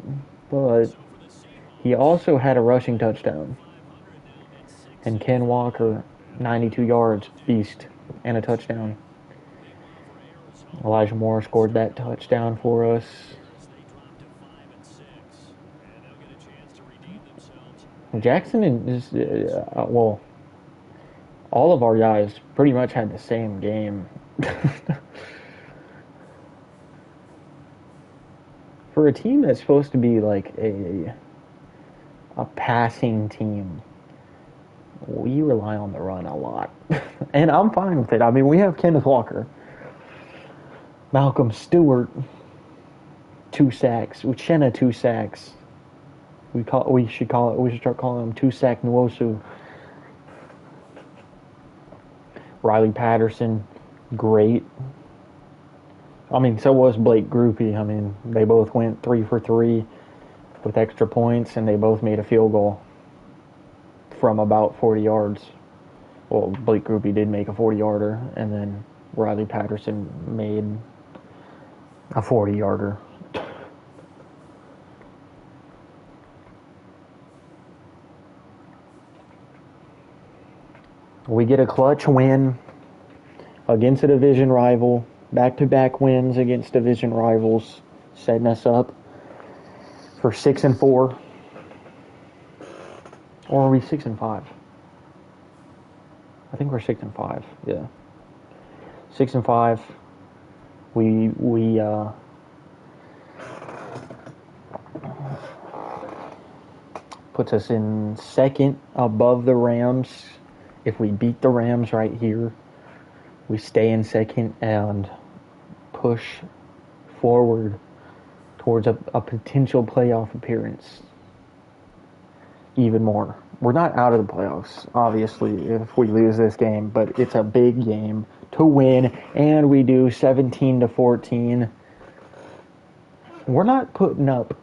he also had a rushing touchdown. And Ken Walker, 92 yards, beast, and a touchdown. Elijah Moore scored that touchdown for us. Jackson is, all of our guys pretty much had the same game. For a team that's supposed to be like a passing team, we rely on the run a lot. And I'm fine with it. I mean, we have Kenneth Walker. Malcolm Stewart, 2 sacks. Uchenna, 2 sacks. We should start calling him 2-sack Nwosu. Riley Patterson, great. I mean, so was Blake Groupie. I mean, they both went 3 for 3 with extra points, and they both made a field goal from about 40 yards. Well, Blake Groupie did make a 40-yarder, and then Riley Patterson made a 40-yarder. We get a clutch win against a division rival, back-to-back wins against division rivals, setting us up for 6-4. Or are we 6-5? I think we're 6-5. Yeah, 6-5. We puts us in second above the Rams. If we beat the Rams right here, we stay in second and push forward towards a potential playoff appearance even more. We're not out of the playoffs, obviously, if we lose this game, but it's a big game to win, and we do 17-14. We're not putting up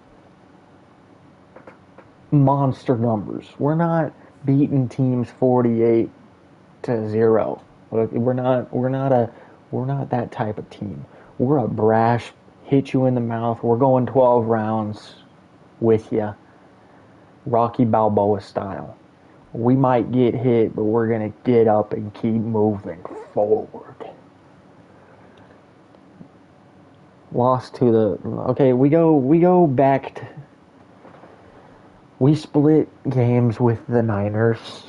monster numbers. We're not beating teams 48-0. We're not that type of team. We're a brash, hit you in the mouth. We're going 12 rounds with you, Rocky Balboa style. We might get hit, but we're gonna get up and keep moving forward. Lost to the we go back to. We split games with the Niners.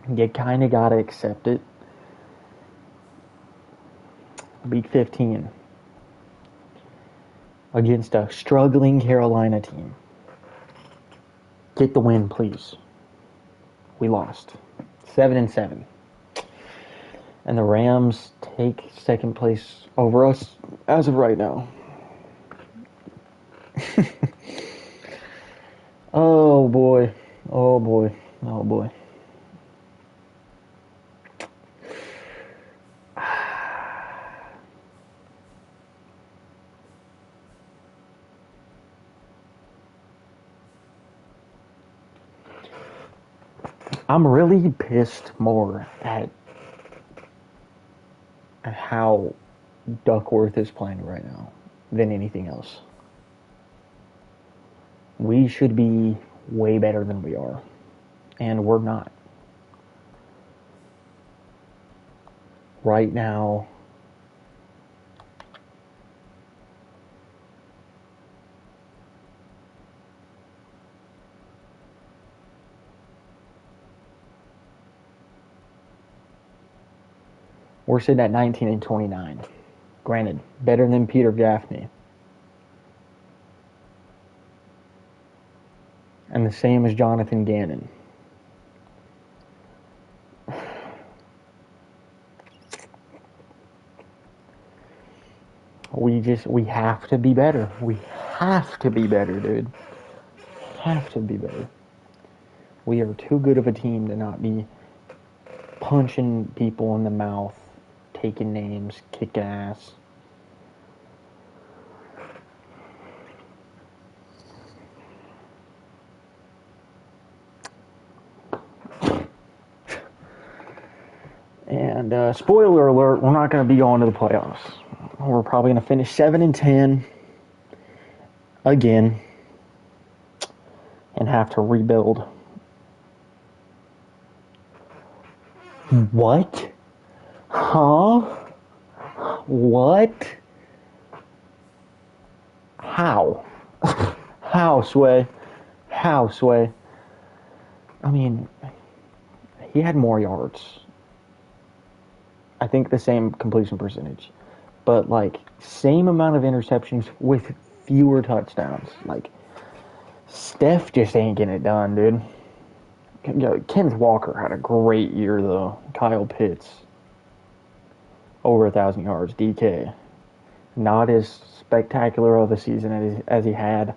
You kind of got to accept it. Week 15 against a struggling Carolina team. Get the win, please. We lost 7-7. And the Rams take second place over us as of right now. Oh boy. Oh boy. Oh boy. I'm really pissed more at how Duckworth is playing right now than anything else. We should be way better than we are, and we're not. Right now, we're sitting at 19-29. Granted, better than Peter Gaffney. And the same as Jonathan Gannon. We have to be better. We have to be better, dude. Have to be better. We are too good of a team to not be punching people in the mouth, taking names, kicking ass. And spoiler alert, we're not going to be going to the playoffs. We're probably going to finish 7-10 again and have to rebuild. What? Huh? What? How? How, Sway? How, Sway? I mean, he had more yards. I think the same completion percentage. But, same amount of interceptions with fewer touchdowns. Steph just ain't getting it done, dude. Kenneth Walker had a great year, though. Kyle Pitts, over 1,000 yards. DK, not as spectacular of a season as he had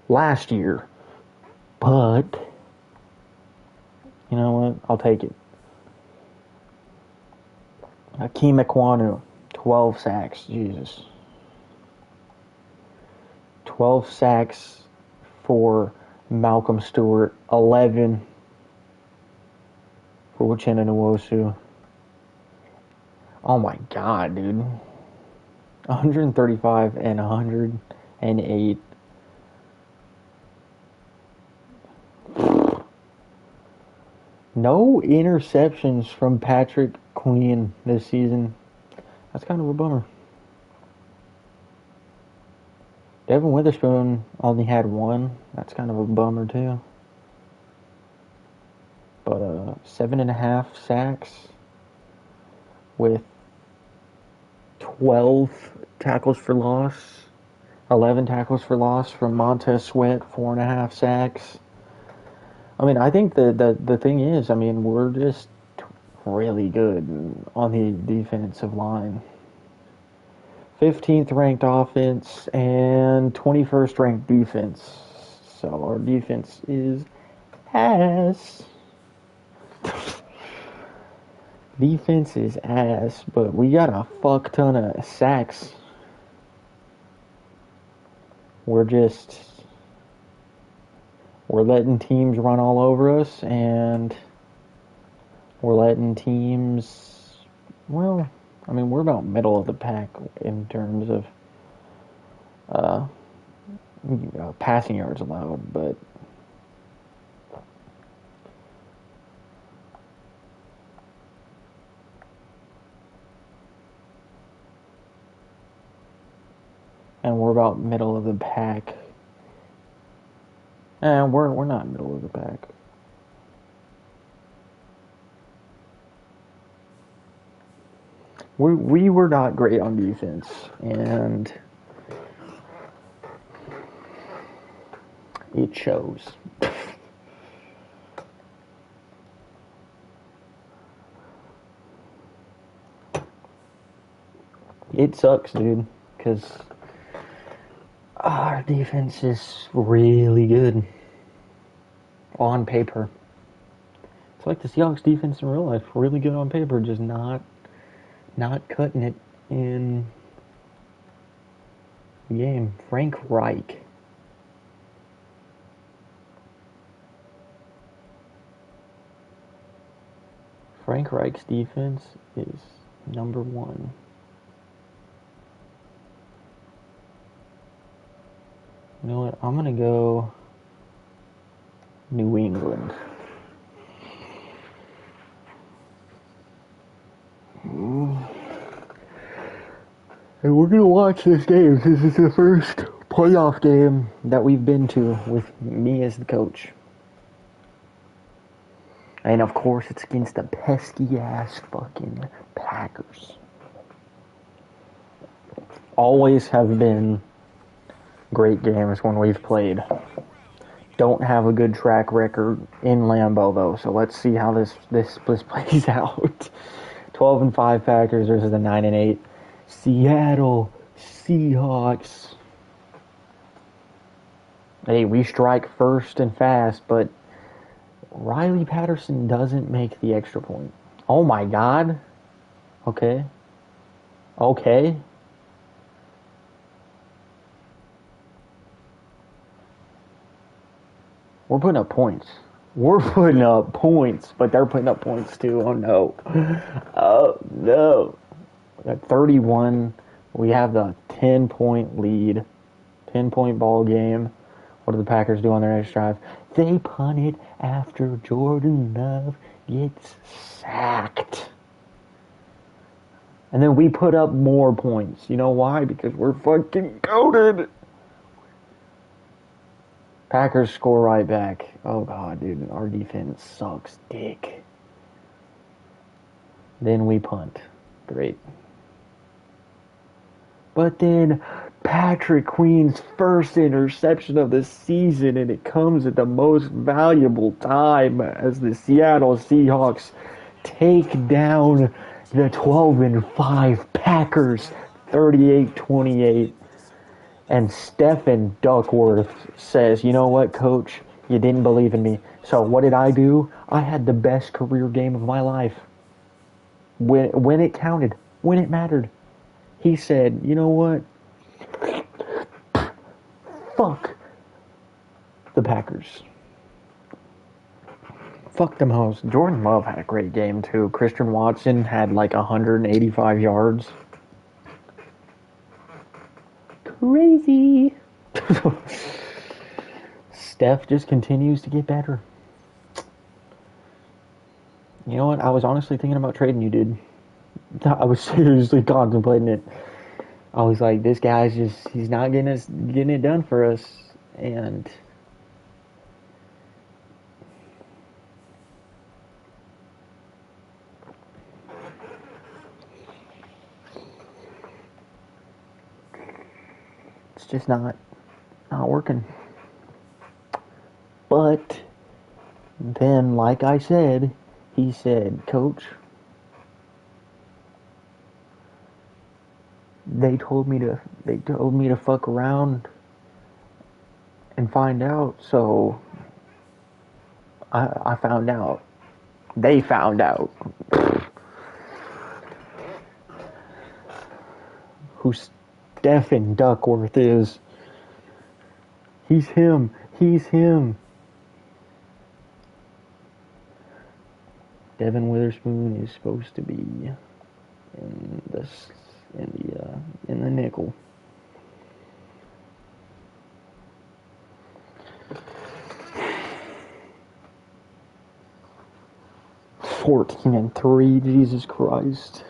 last year. But, you know what? I'll take it. Hakeem Ekwonu, 12 sacks. Jesus. 12 sacks for Malcolm Stewart. 11 for Uchenna Nwosu. Oh my god, dude. 135 and 108. No interceptions from Patrick Queen this season. That's kind of a bummer. Devin Witherspoon only had one. That's kind of a bummer too. But 7.5 sacks with 12 tackles for loss. 11 tackles for loss from Montez Sweat. 4.5 sacks. I mean, I think the thing is, I mean, we're just really good on the defensive line. 15th ranked offense and 21st ranked defense. So our defense is ass. Defense is ass, but we got a fuck ton of sacks. We're letting teams run all over us, and we're letting teams, well, I mean, we're about middle of the pack in terms of passing yards allowed, but and we're about middle of the pack. And we're not middle of the pack. We were not great on defense, and it shows. It sucks, dude, because our defense is really good on paper. It's like the Seahawks defense in real life, really good on paper, just not cutting it in the game. Frank Reich. Frank Reich's defense is number one. You know what? I'm going to go New England. And we're going to watch this game. This is the first playoff game that we've been to with me as the coach. And of course, it's against the pesky-ass fucking Packers. Always have been great games when we've played. Don't have a good track record in Lambeau though, so let's see how this plays out. 12-5 Packers versus the 9-8 Seattle Seahawks. Hey, we strike first and fast, but Riley Patterson doesn't make the extra point. Oh my god. Okay. We're putting up points. We're putting up points, but they're putting up points too. Oh no. Oh no. At 31, we have the 10-point lead. 10-point ball game. What do the Packers do on their next drive? They punt it after Jordan Love gets sacked. And then we put up more points. You know why? Because we're fucking goated. Packers score right back. Oh god, dude, our defense sucks dick. Then we punt. Great. But then Patrick Queen's first interception of the season, and it comes at the most valuable time as the Seattle Seahawks take down the 12-5 Packers 38-28. And Stephen Duckworth says, you know what, coach? You didn't believe in me. So what did I do? I had the best career game of my life. When it counted. When it mattered. He said, you know what? Fuck the Packers. Fuck them hoes. Jordan Love had a great game too. Christian Watson had like 185 yards. Crazy. Steph just continues to get better. You know what? I was honestly thinking about trading you, dude. I was seriously contemplating it. I was like, this guy's he's not getting it done for us. And it's just not working. But then, like I said, he said, Coach, they told me to fuck around and find out, so I found out. They found out. Who Stephen Duckworth is. He's him. Devin Witherspoon is supposed to be in the nickel. (14-3), Jesus Christ.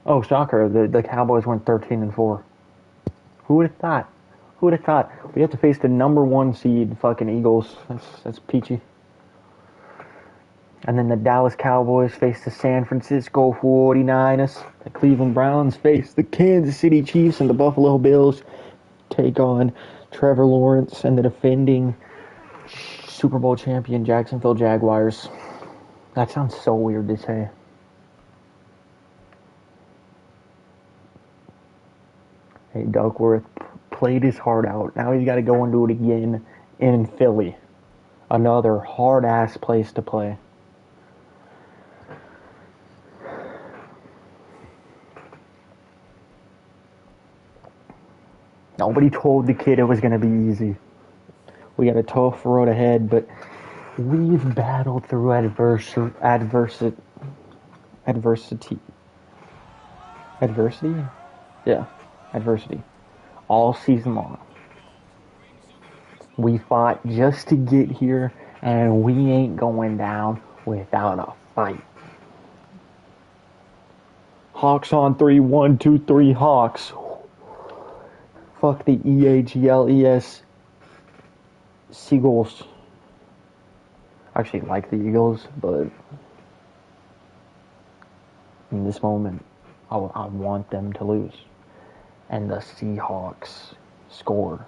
Oh, shocker! The Cowboys went 13-4. Who would have thought? Who would have thought? We have to face the number 1 seed, fucking Eagles. That's peachy. And then the Dallas Cowboys face the San Francisco 49ers. The Cleveland Browns face the Kansas City Chiefs, and the Buffalo Bills take on Trevor Lawrence and the defending Super Bowl champion Jacksonville Jaguars. That sounds so weird to say. Hey, Duckworth played his heart out. Now he's got to go and do it again in Philly. Another hard-ass place to play. Nobody told the kid it was going to be easy. We got a tough road ahead, but we've battled through adversity. Yeah, adversity. All season long. We fought just to get here, and we ain't going down without a fight. Hawks on 3, 1, 2, 3, Hawks. Fuck the EAGLES Seagulls. I actually like the Eagles, but in this moment, I want them to lose. And the Seahawks score.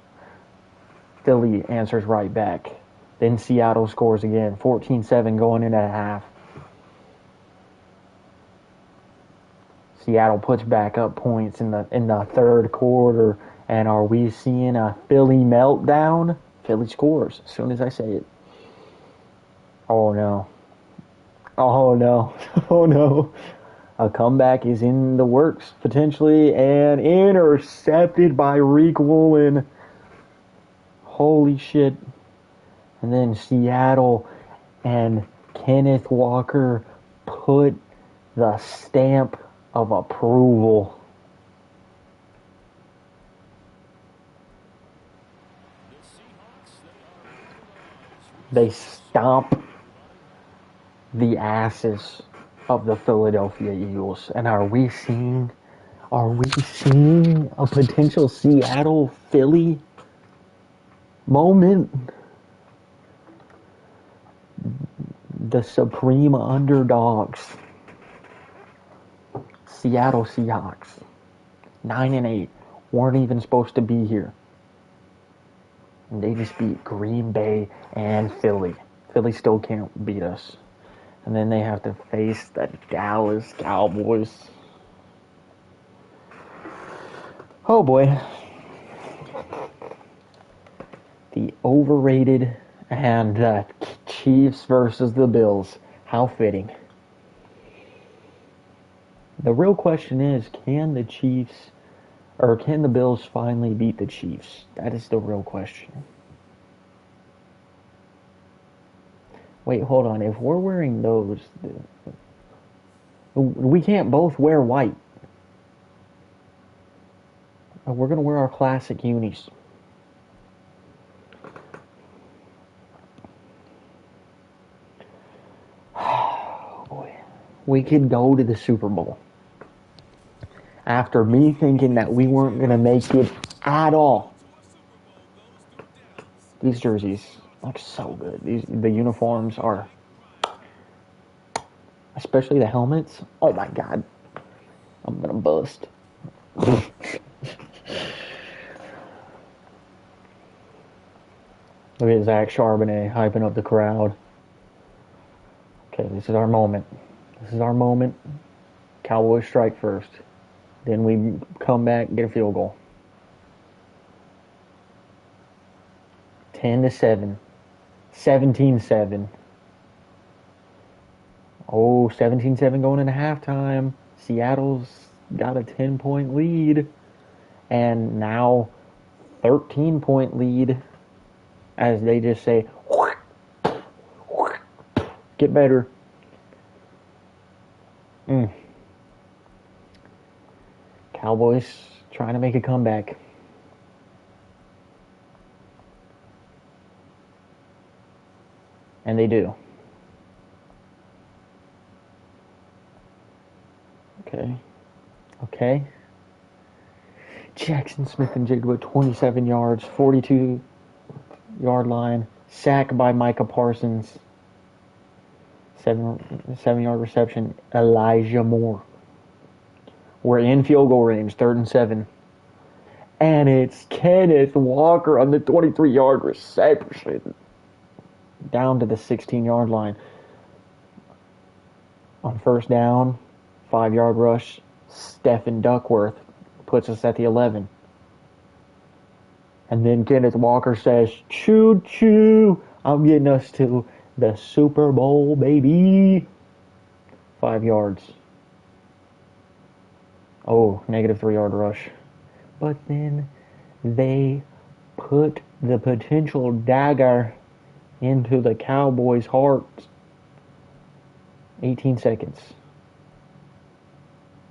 Philly answers right back. Then Seattle scores again. 14-7 going into half. Seattle puts back up points in the third quarter. And are we seeing a Philly meltdown? Philly scores as soon as I say it. Oh no. Oh no. Oh no. A comeback is in the works, potentially, and intercepted by Reek Woolen. Holy shit. And then Seattle and Kenneth Walker put the stamp of approval. They stomp the asses of the Philadelphia Eagles. And are we seeing a potential Seattle-Philly moment? The supreme underdogs. Seattle Seahawks. 9-8. Weren't even supposed to be here. And they just beat Green Bay and Philly. Philly still can't beat us. And then they have to face the Dallas Cowboys. Oh boy. The overrated and Chiefs versus the Bills. How fitting. The real question is, can the Chiefs, or can the Bills finally beat the Chiefs? That is the real question. Wait, hold on. If we're wearing those, we can't both wear white. We're going to wear our classic unis. We could go to the Super Bowl. After me thinking that we weren't going to make it at all. These jerseys look so good. The uniforms are, especially the helmets. Oh my God. I'm going to bust. Look at Zach Charbonnet hyping up the crowd. Okay, this is our moment. This is our moment. Cowboys strike first. Then we come back and get a field goal. 10-7. 17-7. Oh, 17-7 going into halftime. Seattle's got a 10-point lead. And now 13-point lead. As they just say, get better. Cowboys trying to make a comeback. And they do. Okay. Jackson Smith-Njigba, 27 yards, 42-yard line. Sack by Micah Parsons. 7-yard reception. Elijah Moore. We're in field goal range, 3rd and 7. And it's Kenneth Walker on the 23-yard reception. Down to the 16-yard line. On first down, 5-yard rush, Stephen Duckworth puts us at the 11. And then Kenneth Walker says, choo choo, I'm getting us to the Super Bowl, baby. 5 yards. Oh, negative 3-yard rush. But then they put the potential dagger into the Cowboys' hearts. 18 seconds.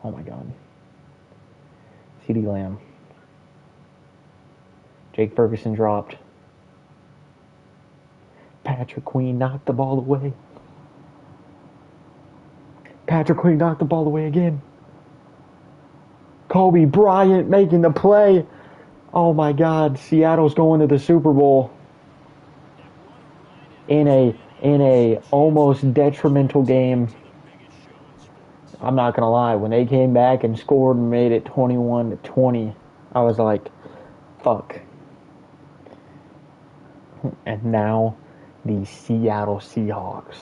Oh my God. CeeDee Lamb. Jake Ferguson dropped. Patrick Queen knocked the ball away. Patrick Queen knocked the ball away again. Kobe Bryant making the play. Oh my God, Seattle's going to the Super Bowl in a almost detrimental game. I'm not gonna lie, when they came back and scored and made it 21-20, I was like, fuck. And now the Seattle Seahawks,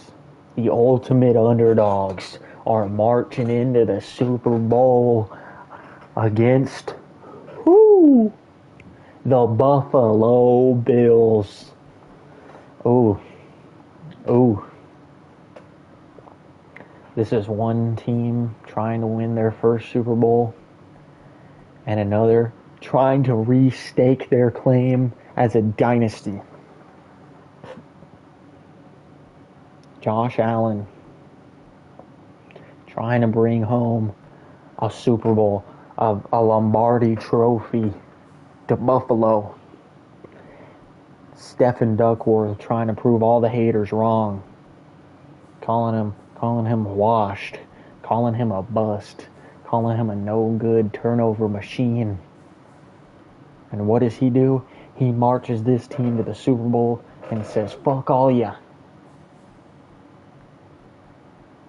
the ultimate underdogs, are marching into the Super Bowl against the Buffalo Bills. Oh. This is one team trying to win their first Super Bowl, and another trying to restake their claim as a dynasty. Josh Allen trying to bring home a Super Bowl, a Lombardi trophy to Buffalo. Stephen Duckworth trying to prove all the haters wrong. Calling him washed. Calling him a bust. Calling him a no-good turnover machine. And what does he do? He marches this team to the Super Bowl and says, fuck all ya.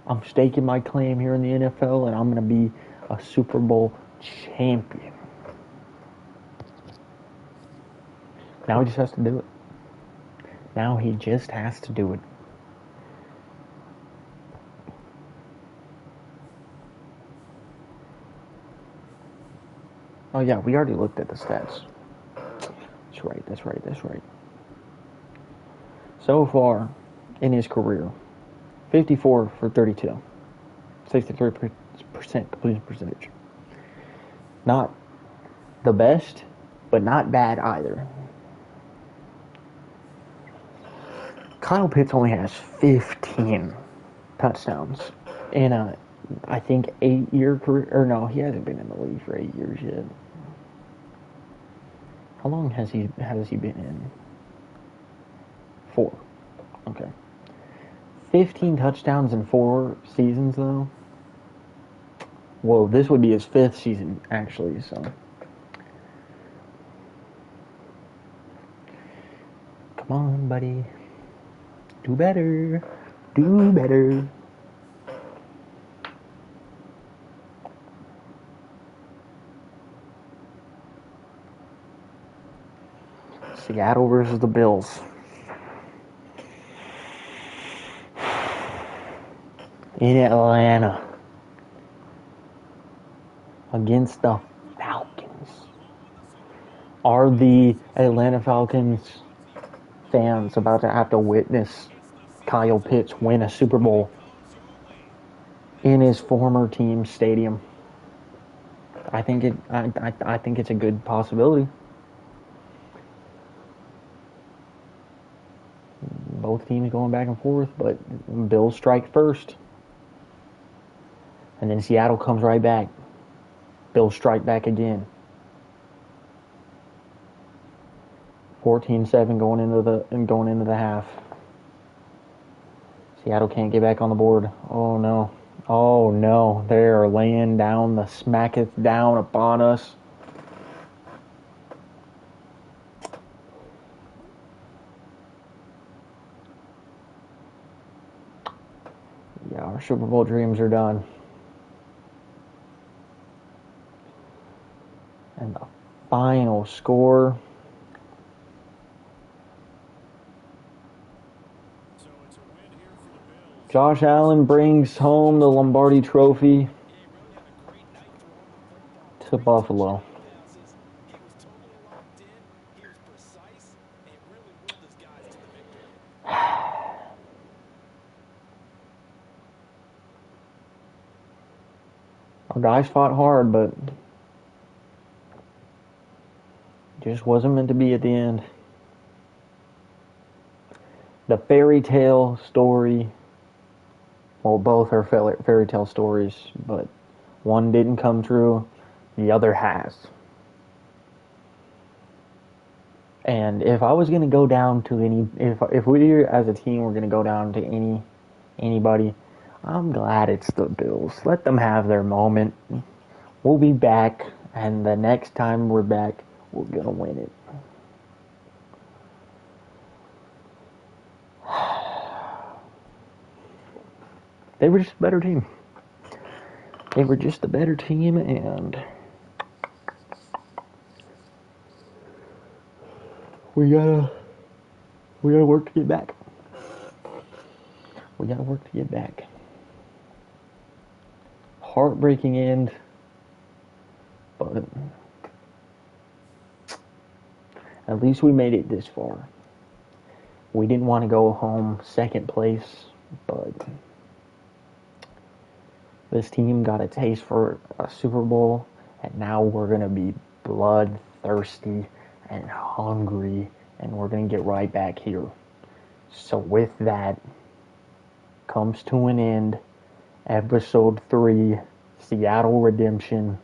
I'm staking my claim here in the NFL, and I'm going to be a Super Bowl champion. Now he just has to do it. Now he just has to do it. Oh yeah, we already looked at the stats. That's right. So far, in his career. 54 for 32. 63% completion percentage. Not the best, but not bad either. Kyle Pitts only has 15 touchdowns in a, I think, 8-year career. Or no, he hasn't been in the league for 8 years yet. How long has he been in? 4. Okay. 15 touchdowns in 4 seasons, though. Well, this would be his 5th season, actually, so. Come on, buddy. Do better. Do better. Seattle versus the Bills. In Atlanta. Against the Falcons. Are the Atlanta Falcons fans about to have to witness Kyle Pitts win a Super Bowl in his former team's stadium? I think it's a good possibility. Both teams going back and forth, but Bills strike first. And then Seattle comes right back. Bills strike back again. 14-7 going into the half. Seattle can't get back on the board. Oh no. Oh no. They are laying down the smacketh down upon us. Yeah, our Super Bowl dreams are done. And the final score. Josh Allen brings home the Lombardi Trophy to Buffalo. Our guys fought hard, but just wasn't meant to be at the end. The fairy tale story. Well, both are fairy tale stories, but one didn't come true, the other has. And if I was going to go down to if we as a team were going to go down to anybody, I'm glad it's the Bills. Let them have their moment. We'll be back, and the next time we're back, we're going to win it. They were just a better team. They were just a better team, and we gotta work to get back. We gotta work to get back. Heartbreaking end, but at least we made it this far. We didn't want to go home second place, but this team got a taste for a Super Bowl, and now we're going to be bloodthirsty and hungry, and we're going to get right back here. So with that comes to an end episode 3, Seattle Redemption.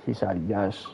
Peace out, you guys.